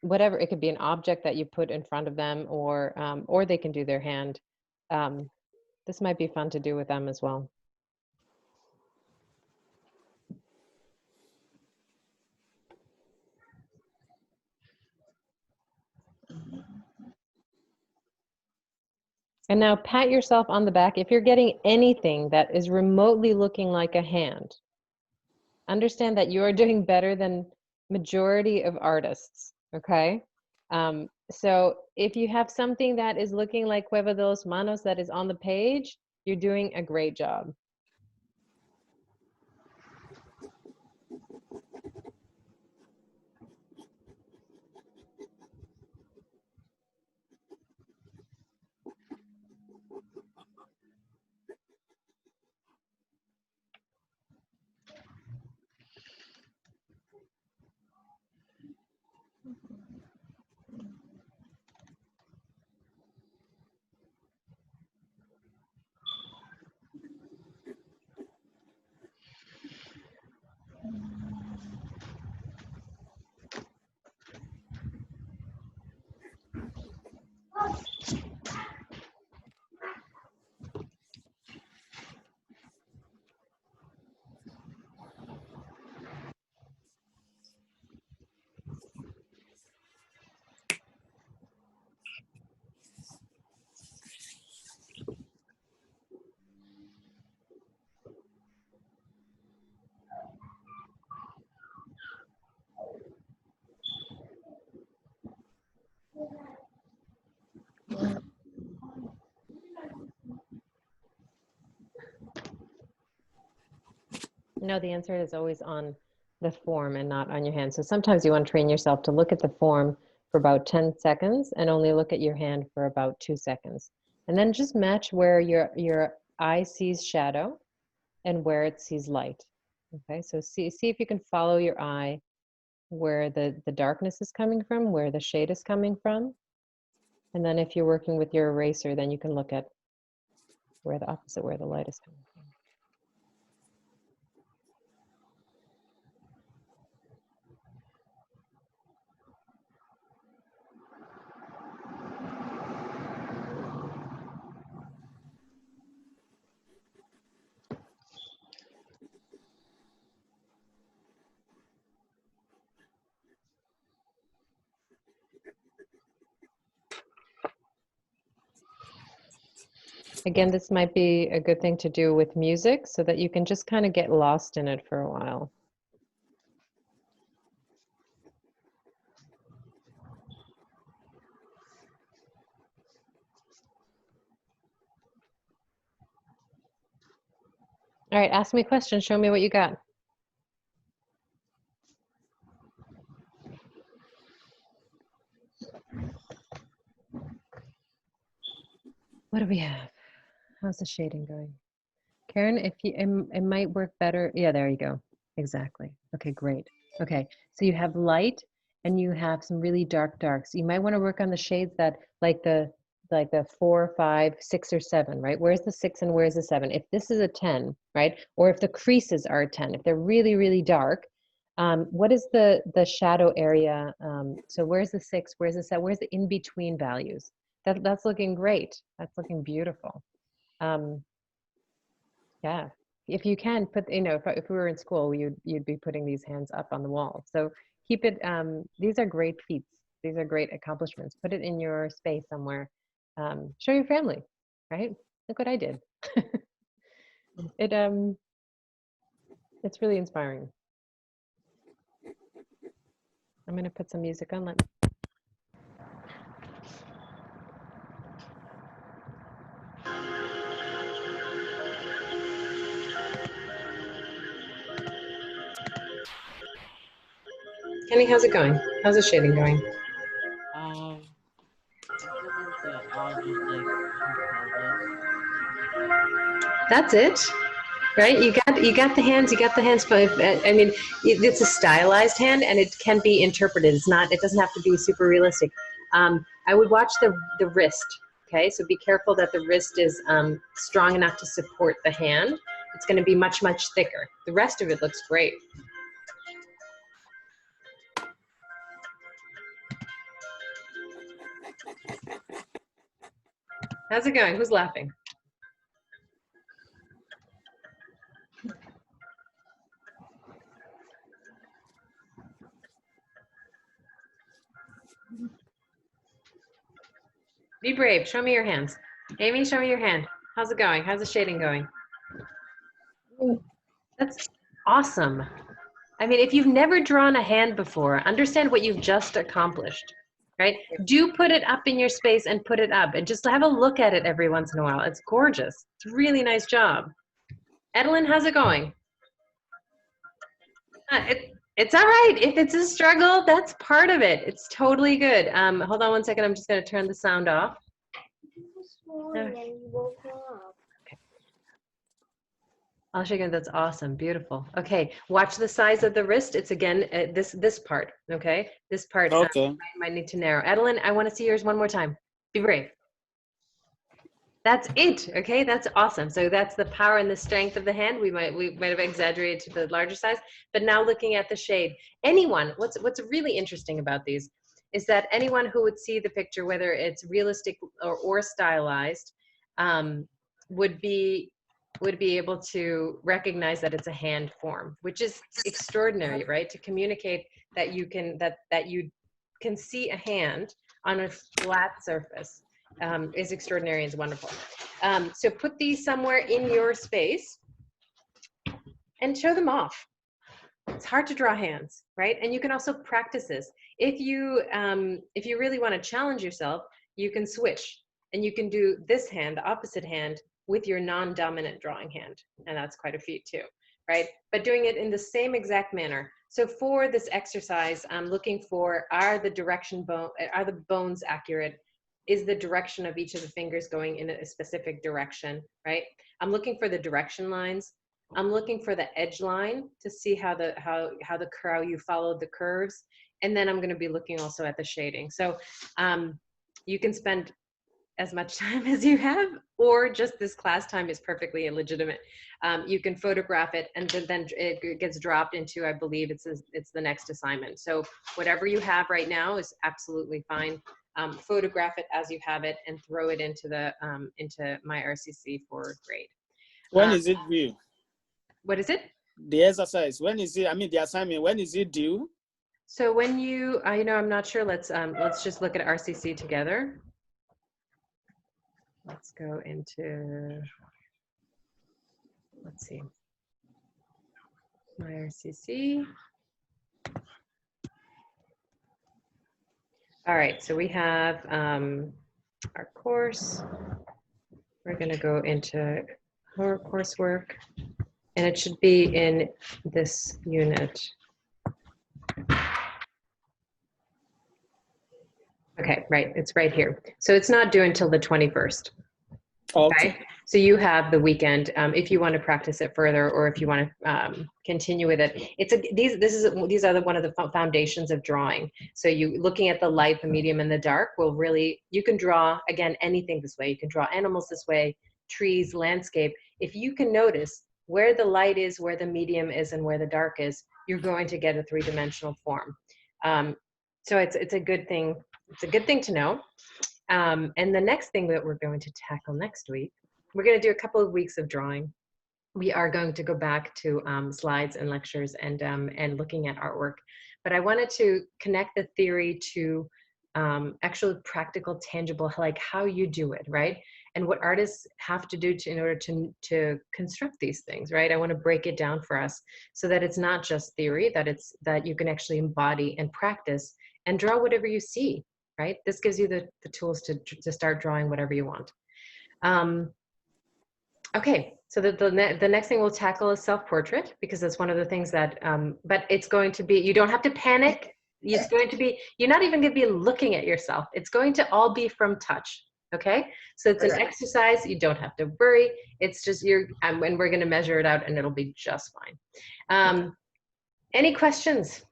whatever. It could be an object that you put in front of them, or they can do their hand. This might be fun to do with them as well. And now pat yourself on the back. If you're getting anything that is remotely looking like a hand, understand that you are doing better than majority of artists, okay? So if you have something that is looking like Cueva de los Manos that is on the page, you're doing a great job. No, the answer is always on the form and not on your hand. So sometimes you want to train yourself to look at the form for about 10 seconds and only look at your hand for about 2 seconds. And then just match where your eye sees shadow and where it sees light. Okay, so see if you can follow your eye where the darkness is coming from, where the shade is coming from. And then if you're working with your eraser, then you can look at where the opposite, where the light is coming from. Again, this might be a good thing to do with music so that you can just kind of get lost in it for a while. All right, ask me a question. Show me what you got. do we have? How's the shading going? Karen, if you, it might work better. Yeah, there you go. Exactly. Okay, great. Okay, so you have light and you have some really dark darks. You might want to work on the shades that like the 4, 5, 6, or 7, right? Where's the 6 and where's the 7? If this is a 10, right? Or if the creases are a 10, if they're really, really dark, what is the shadow area? So where's the 6? Where's the 7? Where's the in-between values? That's looking great. That's looking beautiful. Yeah, if you can put, you know, if we were in school, you'd be putting these hands up on the wall. So keep it. These are great feats. These are great accomplishments. Put it in your space somewhere. Show your family, right? Look what I did. It's really inspiring. I'm gonna put some music on. Kenny, how's it going? How's the shading going? I think that I'll just like That's it, right? You got the hands. You got the hands. But I mean, it's a stylized hand, and it can be interpreted. It's not. It doesn't have to be super realistic. I would watch the wrist. Okay, so be careful that the wrist is strong enough to support the hand. It's going to be much thicker. The rest of it looks great. How's it going? Who's laughing? Be brave. Show me your hands. Amy, show me your hand. How's it going? How's the shading going? That's awesome. I mean, if you've never drawn a hand before, understand what you've just accomplished, right? Do put it up in your space and put it up and just have a look at it every once in a while. It's gorgeous. It's a really nice job. Edelyn, how's it going? It's all right. If it's a struggle, that's part of it. It's totally good. Hold on one second. I'm just going to turn the sound off. Okay. I'll show you. That's awesome. Beautiful. Okay. Watch the size of the wrist. It's again, this part. Okay. This part Okay. might need to narrow. Adeline, I want to see yours one more time. Be brave. That's it. Okay. That's awesome. So that's the power and the strength of the hand. We might have exaggerated to the larger size, but now looking at the shade, anyone, what's really interesting about these is that anyone who would see the picture, whether it's realistic or stylized, would be able to recognize that it's a hand form, which is extraordinary, right? To communicate that you can see a hand on a flat surface is extraordinary and is wonderful. So put these somewhere in your space and show them off. It's hard to draw hands, right? And you can also practice this. If you really want to challenge yourself, you can switch and you can do this hand, the opposite hand, with your non-dominant drawing hand. And that's quite a feat too, right? But doing it in the same exact manner. So for this exercise, I'm looking for, are the bones accurate? Is the direction of each of the fingers going in a specific direction, right? I'm looking for the direction lines. I'm looking for the edge line to see how you followed the curves. And then I'm going to be looking also at the shading. So you can spend as much time as you have, or just this class time is perfectly illegitimate. You can photograph it, and then it gets dropped into, I believe it's the next assignment. So whatever you have right now is absolutely fine. Photograph it as you have it and throw it into my RCC for grade. When is it due? What is it? The exercise. When is it? I mean, the assignment. When is it due? So when you, I'm not sure. Let's just look at RCC together. Let's go into, let's see, my RCC. All right, so we have our course. We're going to go into our coursework, and it should be in this unit. Okay, right, it's right here. So it's not due until the 21st. Okay. Okay. So you have the weekend if you want to practice it further, or if you want to continue with it. These are one of the foundations of drawing. So you looking at the light, the medium, and the dark will really, you can draw again anything this way. You can draw animals this way, trees, landscape. If you can notice where the light is, where the medium is, and where the dark is, you're going to get a three-dimensional form. So it's a good thing. It's a good thing to know. And the next thing that we're going to tackle next week, we're going to do a couple of weeks of drawing. We are going to go back to slides and lectures and looking at artwork. But I wanted to connect the theory to actual practical, tangible, like how you do it, right? And what artists have to do in order to construct these things, right? I want to break it down for us so that it's not just theory, that you can actually embody and practice and draw whatever you see, right? This gives you the tools to start drawing whatever you want. Okay, so the next thing we'll tackle is self-portrait, because that's one of the things that, but it's going to be, you don't have to panic. It's going to be, you're not even going to be looking at yourself. It's going to all be from touch, okay? So it's an exercise. You don't have to worry. It's just and we're going to measure it out and it'll be just fine. Any questions?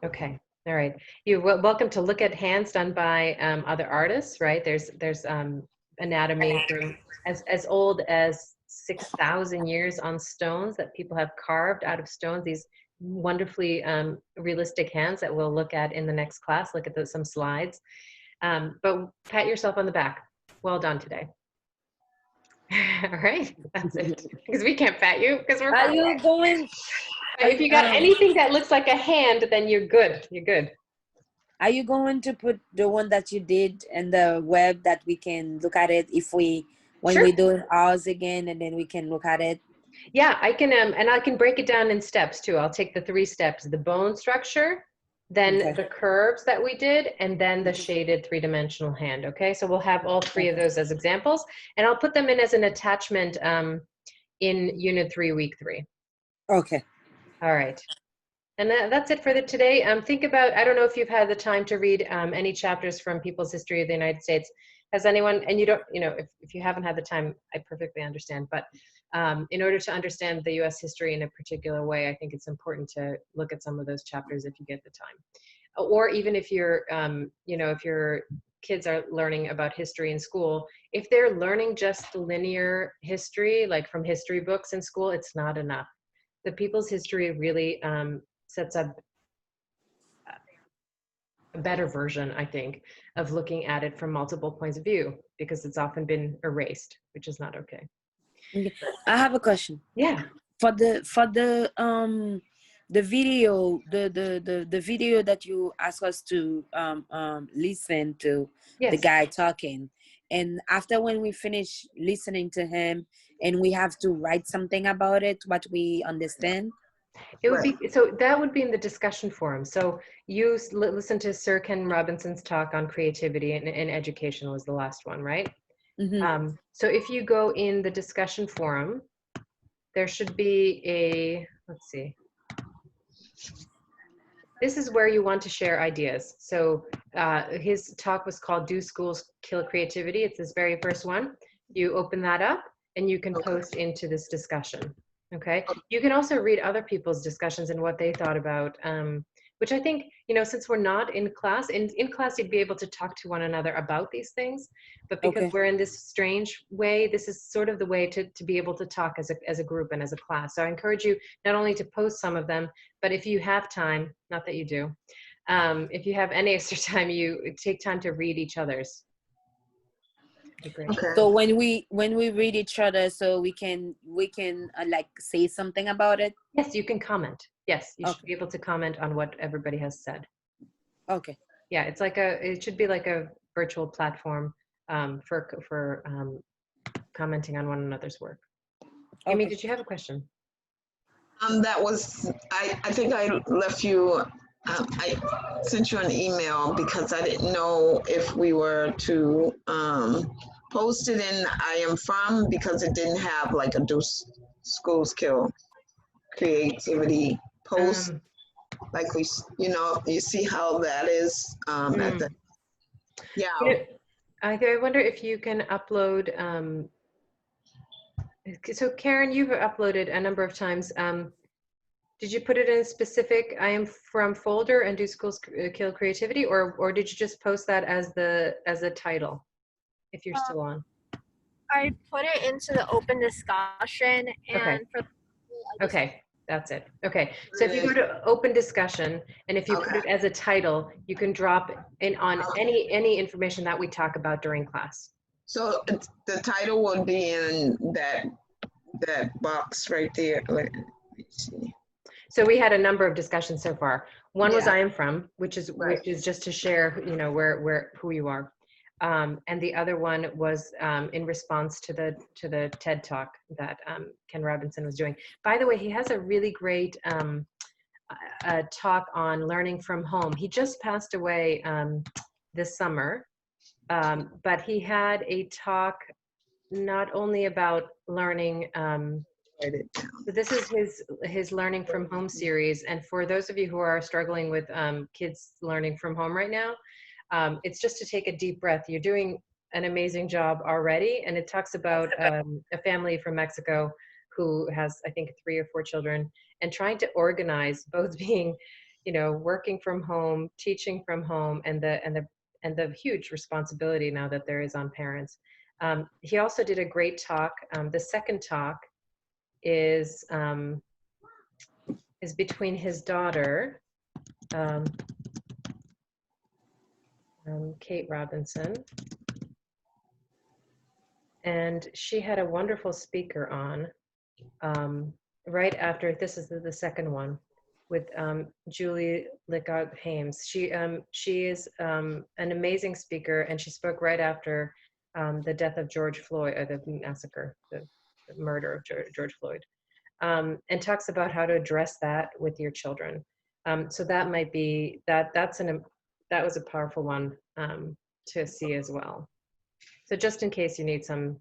Okay. All right. You're welcome to look at hands done by other artists, right? There's anatomy from as old as 6,000 years on stones that people have carved out of stones, these wonderfully realistic hands that we'll look at in the next class. Look at some slides. But pat yourself on the back. Well done today. All right. That's it. Because we can't pat you because we're Are you going? If you got anything that looks like a hand, then you're good. You're good. Are you going to put the one that you did in the web that we can look at it when Sure. we do ours again, and then we can look at it? Yeah, I can, and I can break it down in steps too. I'll take the 3 steps: the bone structure, then the curves that we did, and then the shaded 3-dimensional hand. Okay, so we'll have all 3 of those as examples, and I'll put them in as an attachment in Unit 3, Week 3. Okay. All right. And that's it for today. Think about, I don't know if you've had the time to read any chapters from People's History of the United States. Has anyone, and you don't, if you haven't had the time, I perfectly understand. But in order to understand the US history in a particular way, I think it's important to look at some of those chapters if you get the time. Or even if you're, if your kids are learning about history in school, if they're learning just linear history, like from history books in school, it's not enough. The People's History really sets up a better version, I think, of looking at it from multiple points of view, because it's often been erased, which is not okay. I have a question. Yeah. For the video, the video that you asked us to listen to, Yes. the guy talking, and after when we finish listening to him, and we have to write something about it, what we understand. It would be, so that would be in the discussion forum. So you listen to Sir Ken Robinson's talk on creativity and education was the last one, right? Mm-hmm. So if you go in the discussion forum, there should be let's see. This is where you want to share ideas. So his talk was called Do Schools Kill Creativity? It's this very first one. You open that up and you can post into this discussion. Okay. You can also read other people's discussions and what they thought about, which I think, since we're not in class, in class, you'd be able to talk to one another about these things. But because we're in this strange way, this is sort of the way to be able to talk as a group and as a class. So I encourage you not only to post some of them, but if you have time, not that you do, if you have any extra time, you take time to read each other's. Okay. So when we read each other, so we can like say something about it. Yes, you can comment. Yes, you should be able to comment on what everybody has said. Okay. Yeah, it should be like a virtual platform for commenting on one another's work. Amy, did you have a question? That was, I think I left you, I sent you an email because I didn't know if we were to post it in I Am From, because it didn't have like a Do Schools Kill Creativity post. Like we, you see how that is at the, I wonder if you can upload, so Karen, you've uploaded a number of times. Did you put it in a specific I am from folder and do schools kill creativity, or did you just post that as a title, if you're still on? I put it into the open discussion and Okay. for Okay, that's it. Okay, so if you go to open discussion, and if you put it as a title, you can drop in on any information that we talk about during class. So the title would be in that box right there. Let me see. So we had a number of discussions so far. One was Yeah. I am from, which is just to share, you know, who you are. And the other one was in response to the TED Talk that Ken Robinson was doing. By the way, he has a really great talk on learning from home. He just passed away this summer, but he had a talk not only about learning. Write it down. So this is his learning from home series, and for those of you who are struggling with kids learning from home right now, it's just to take a deep breath. You're doing an amazing job already, and it talks about a family from Mexico who has, I think, 3 or 4 children, and trying to organize both being, you know, working from home, teaching from home, and the huge responsibility now that there is on parents. He also did a great talk. The second talk is between his daughter, Kate Robinson, and she had a wonderful speaker on right after. This is the second one with Julie Lickog-Hames. She is an amazing speaker, and she spoke right after the death of George Floyd, or the massacre, the murder of George Floyd, and talks about how to address that with your children. So that might be that was a powerful one to see as well. So just in case you need some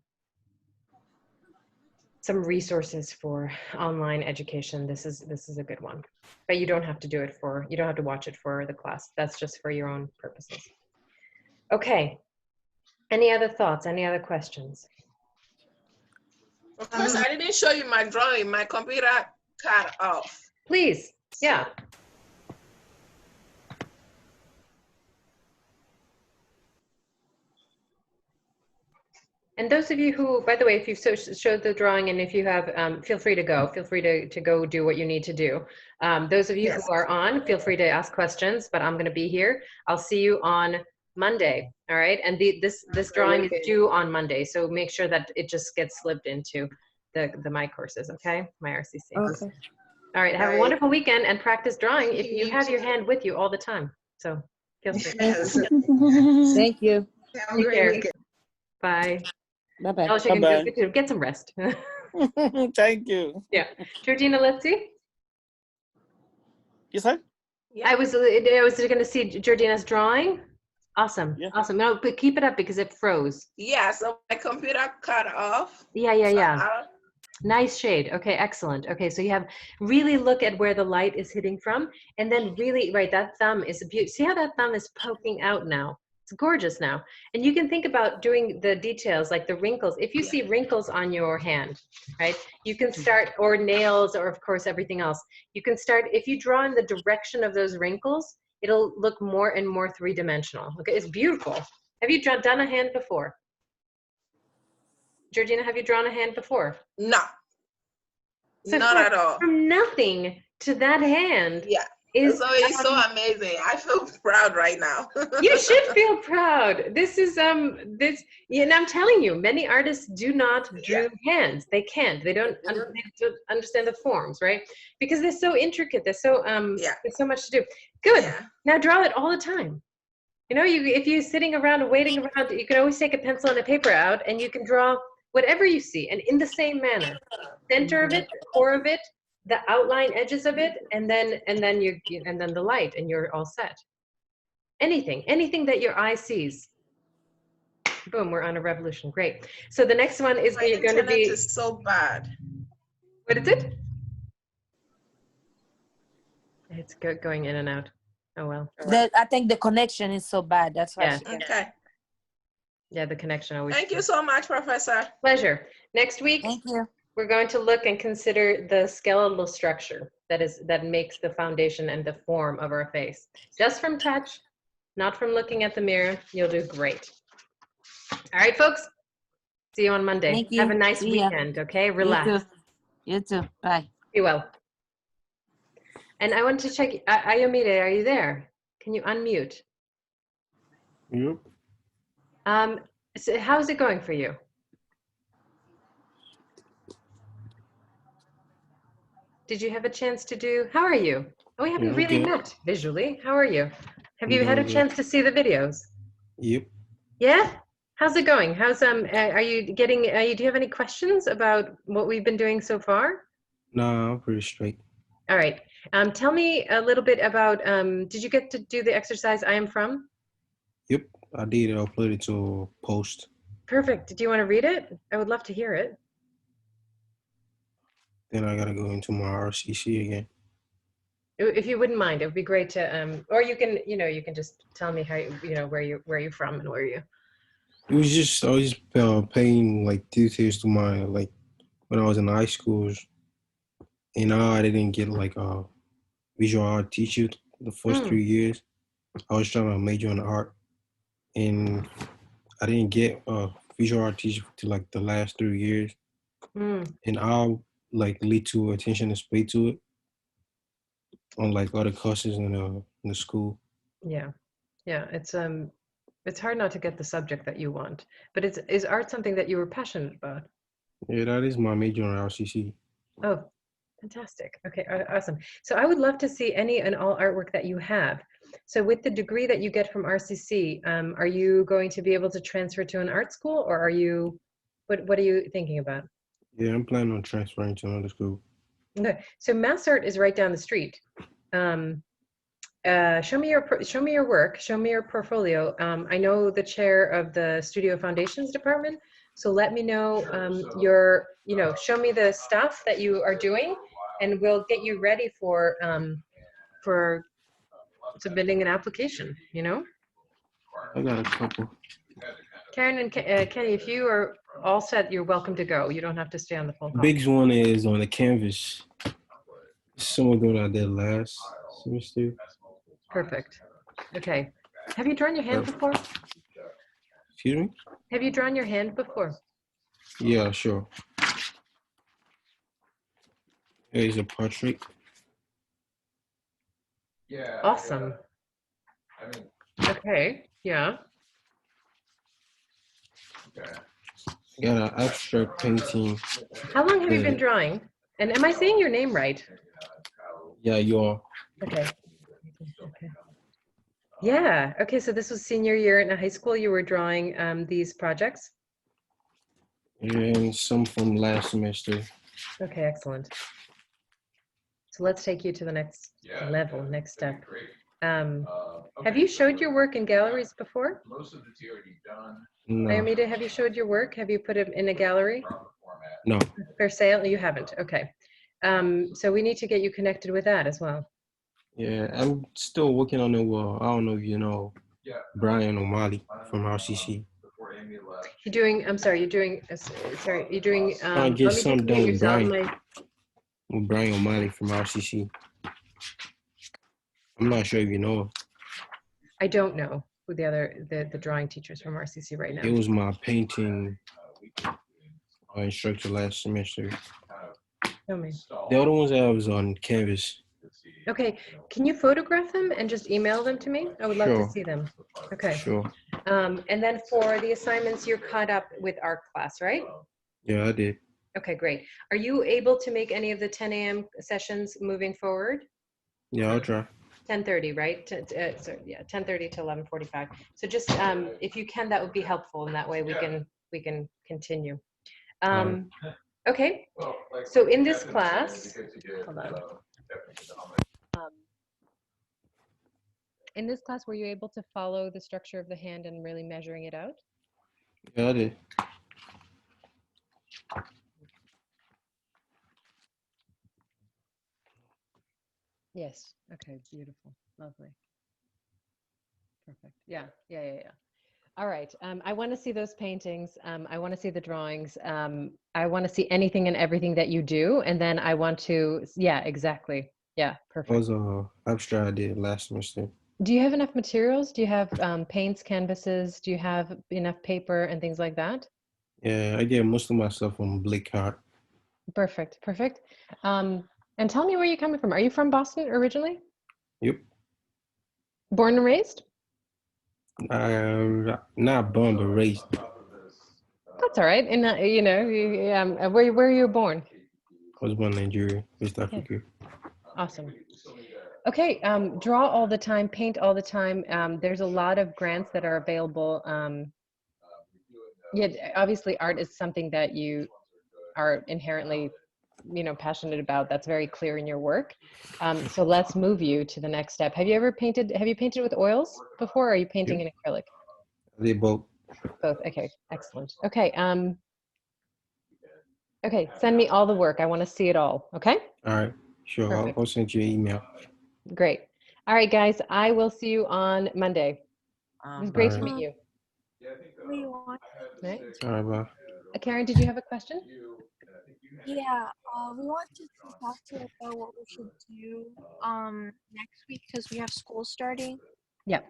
resources for online education, this is a good one. But you don't have to do it you don't have to watch it for the class. That's just for your own purposes. Okay. Any other thoughts? Any other questions? Of course, I didn't show you my drawing. My computer cut off. Please. Yeah. And those of you who, by the way, if you've showed the drawing, and if you have, feel free to go. Feel free to go do what you need to do. Those of you who are on, feel free to ask questions, but I'm going to be here. I'll see you on Monday, all right? And this drawing is due on Monday, so make sure that it just gets slipped into the My Courses, okay? My RCC. Okay. All right, have a wonderful weekend and practice drawing. If you have your hand with you all the time, so feel free. Yes. Thank you. Have a great weekend. Bye. Bye-bye. Alicia, Bye-bye. get some rest. Thank you. Yeah. Georgina, let's see. You said? I was going to see Georgina's drawing. Awesome. Yeah. Awesome. No, but keep it up because it froze. Yeah, so my computer cut off. Yeah. Nice shade. Okay, excellent. Okay, so you have really look at where the light is hitting from, and then really, right, that thumb is a beauty. See how that thumb is poking out now? It's gorgeous now. And you can think about doing the details, like the wrinkles. If you see wrinkles on your hand, right, you can start, or nails, or of course, everything else. You can start, if you draw in the direction of those wrinkles, it'll look more and more three-dimensional. Okay, it's beautiful. Have you done a hand before? Georgina, have you drawn a hand before? No, So not at all. From nothing to that hand. Yeah. Is, So it's so amazing. I feel proud right now. You should feel proud. This is and I'm telling you, many artists do not draw hands. They can't. They don't understand the forms, right? Because they're so intricate. They're so there's so much to do. Good. Yeah. Now draw it all the time. You know, if you're sitting around and waiting around, you can always take a pencil and a paper out, and you can draw whatever you see, and in the same manner. Center of it, the core of it, the outline edges of it, and then the light, and you're all set. Anything that your eye sees. Boom, we're on a revolution. Great. So the next one is going to be. Is so bad. What is it? It's going in and out. Oh well. I think the connection is so bad. That's why. Yeah. Okay. Yeah, the connection always. Thank you so much, Professor. Pleasure. Next week, Thank you. we're going to look and consider the skeletal structure that makes the foundation and the form of our face. Just from touch, not from looking at the mirror. You'll do great. All right, folks. See you on Monday. Thank you. Have a nice See ya. weekend, okay? You Relax. too. You too. Bye. Be well. And I want to check, Ayomide, are you there? Can you unmute? Yep. So how's it going for you? Did you have a chance to do, how are you? Oh, we haven't I'm really good. met visually. How are you? Have I'm you had a doing good. chance to see the videos? Yep. Yeah? How's it going? How's, are you getting, do you have any questions about what we've been doing so far? Nah, I'm pretty straight. All right. Tell me a little bit about, did you get to do the exercise I am from? Yep, I did upload it to a post. Perfect. Do you want to read it? I would love to hear it. Then I gotta go into my RCC again. If you wouldn't mind, it would be great to, or you can, you can just tell me how, where you're from and where you. It was just I was paying like details to my when I was in high school, and now I didn't get like a visual art teacher the first 3 years. I was trying to major in art, and I didn't get a visual art teacher to like the last 3 years. And I'll lead to attention and paid to it on like other courses in the school. Yeah, it's hard not to get the subject that you want, but is art something that you were passionate about? Yeah, that is my major in RCC. Oh, fantastic. Okay, awesome. So I would love to see any and all artwork that you have. So with the degree that you get from RCC, are you going to be able to transfer to an art school, or are you, what are you thinking about? Yeah, I'm planning on transferring to another school. Okay, so Mass Art is right down the street. Show me your work. Show me your portfolio. I know the chair of the Studio Foundations department, so let me know show me the stuff that you are doing, and we'll get you ready for submitting an application. I got a couple. Karen and Kenny, if you are all set, you're welcome to go. You don't have to stay on the phone call. Biggest one is on the canvas. Some of them I did last semester. Perfect. Okay. Have you drawn your hand before? Excuse me? Have you drawn your hand before? Yeah, sure. Here's a portrait. Awesome. Okay. Yeah. I got an abstract painting. How long have you been drawing? And am I saying your name right? Yeah, you are. Okay. Okay. Yeah. Okay. So this was senior year in high school. You were drawing these projects. And some from last semester. Okay. Excellent. So let's take you to the next level, next step. Have you showed your work in galleries before? No. Ayomide, have you showed your work? Have you put it in a gallery? No. For sale? You haven't. Okay. So we need to get you connected with that as well. Yeah, I'm still working on it. Well, I don't know if you know Brian O'Malley from RCC. You're doing, I'm sorry, you're doing, you're doing, Trying to get let me just something mute done with yourself. Brian. With Brian O'Malley from RCC. I'm not sure if you know. I don't know who the drawing teachers from RCC right now. It was my painting instructor last semester. Tell me. The other ones I was on canvas. Okay, can you photograph them and just email them to me? I would love Sure. to see them. Okay. Sure. And then for the assignments, you're caught up with art class, right? Yeah, I did. Okay, great. Are you able to make any of the 10 a.m. sessions moving forward? Yeah, I'll try. 10:30, right? So yeah, 10:30 to 11:45. So just if you can, that would be helpful, and that way we can continue. Okay. So in this class, hold on. In this class, were you able to follow the structure of the hand and really measuring it out? Yeah, I did. Yes. Okay. Beautiful. Lovely. Perfect. Yeah. All right. I want to see those paintings. I want to see the drawings. I want to see anything and everything that you do. And then I want to, yeah, exactly. Yeah, That perfect. was abstract I did last semester. Do you have enough materials? Do you have paints, canvases? Do you have enough paper and things like that? Yeah, I did most of my stuff on Blake Hart. Perfect, perfect. And tell me where you're coming from. Are you from Boston originally? Yep. Born and raised? Not born but raised. That's all right. And where you were born? I was born in Nigeria, West Okay, Africa. awesome. Okay, draw all the time, paint all the time. There's a lot of grants that are available. Yeah, obviously art is something that you are inherently, passionate about. That's very clear in your work. So let's move you to the next step. Have you painted with oils before, or are you painting Yep. in acrylic? I did both. Both. Okay, excellent. Okay, okay, send me all the work. I want to see it all. Okay, All right, sure. perfect. I'll send you an email. Great. All right, guys, I will see you on Monday. It was great to Alright. meet you. We want, Right. All right, bye. Karen, did you have a question? yeah, we wanted to talk to you about what we should do next week because we have school starting. Yeah.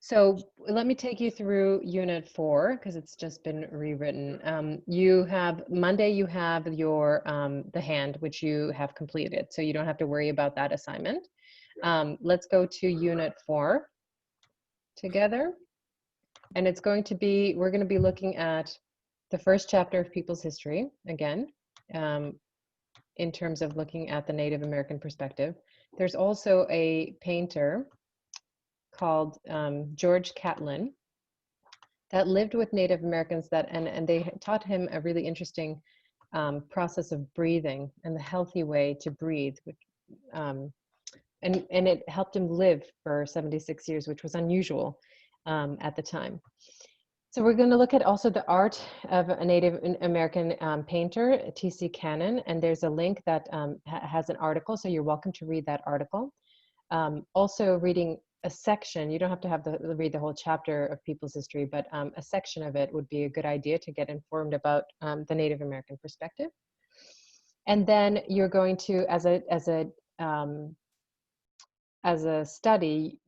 So let me take you through Unit 4 because it's just been rewritten. You have Monday. You have your the hand which you have completed, so you don't have to worry about that assignment. Let's go to Unit 4 together, and it's going to be we're going to be looking at the first chapter of People's History again, in terms of looking at the Native American perspective. There's also a painter called George Catlin that lived with Native Americans and they taught him a really interesting process of breathing and the healthy way to breathe, which, and it helped him live for 76 years, which was unusual at the time. So we're going to look at also the art of a Native American painter, T.C. Cannon, and there's a link that has an article, so you're welcome to read that article. Also reading a section, you don't have to read the whole chapter of People's History, but a section of it would be a good idea to get informed about the Native American perspective. And then you're going to, as a study,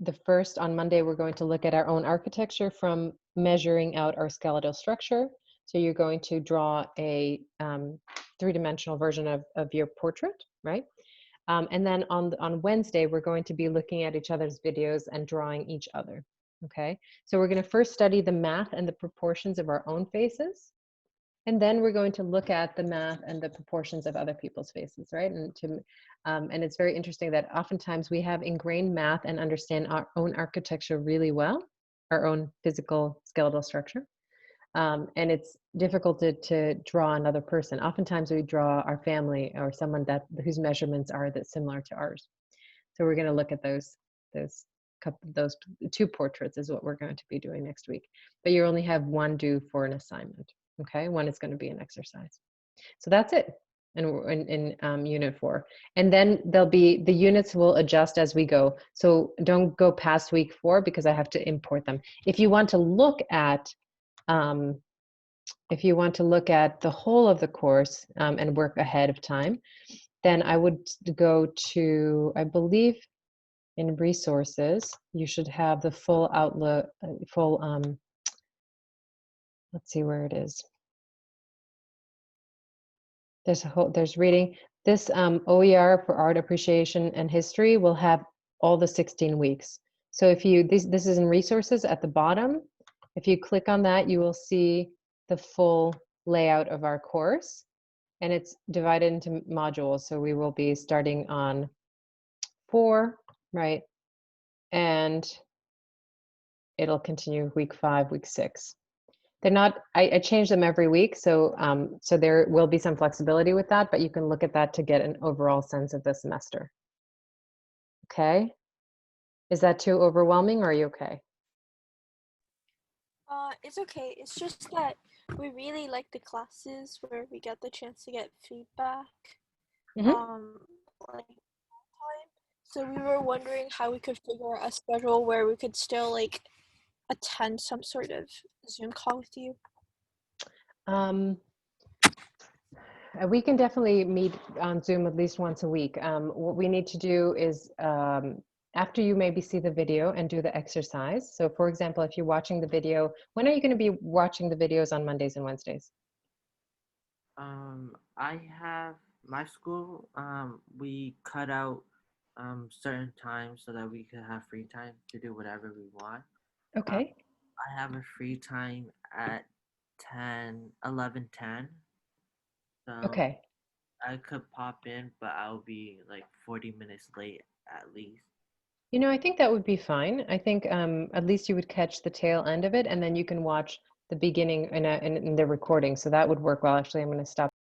on Monday, we're going to look at our own architecture from measuring out our skeletal structure. So you're going to draw a three-dimensional version of your portrait, right? And then on Wednesday, we're going to be looking at each other's videos and drawing each other, okay? So we're gonna first study the math and the proportions of our own faces. And then we're going to look at the math and the proportions of other people's faces, right? And it's very interesting that oftentimes we have ingrained math and understand our own architecture really well, our own physical skeletal structure. And it's difficult to draw another person. Oftentimes we draw our family or someone whose measurements are similar to ours. So we're going to look at those two portraits is what we're going to be doing next week. But you only have one due for an assignment. Okay, one is going to be an exercise. So that's it in Unit 4. And then the units will adjust as we go. So don't go past week 4 because I have to import them. If you want to look at the whole of the course and work ahead of time, then I would go to, I believe in resources, you should have the full outlook, let's see where it is. There's reading. This OER for art appreciation and history will have all the 16 weeks. So if this is in resources at the bottom. If you click on that, you will see the full layout of our course, and it's divided into modules. So we will be starting on 4, right? And it'll continue week 5, week 6. They're not, I change them every week, so so there will be some flexibility with that, but you can look at that to get an overall sense of the semester. Okay? Is that too overwhelming, or are you okay? It's okay. It's just that we really like the classes where we get the chance to get feedback. Like time. So we were wondering how we could figure out a schedule where we could still like attend some sort of Zoom call with you? We can definitely meet on Zoom at least once a week. What we need to do is after you maybe see the video and do the exercise. So for example, if you're watching the video, when are you going to be watching the videos on Mondays and Wednesdays? I have my school. We cut out certain times so that we could have free time to do whatever we want. Okay. I have a free time at 11:10. So Okay. I could pop in, but I'll be like 40 minutes late at least. You know, I think that would be fine. I think at least you would catch the tail end of it, and then you can watch the beginning in the recording. So that would work well. Actually, I'm going to stop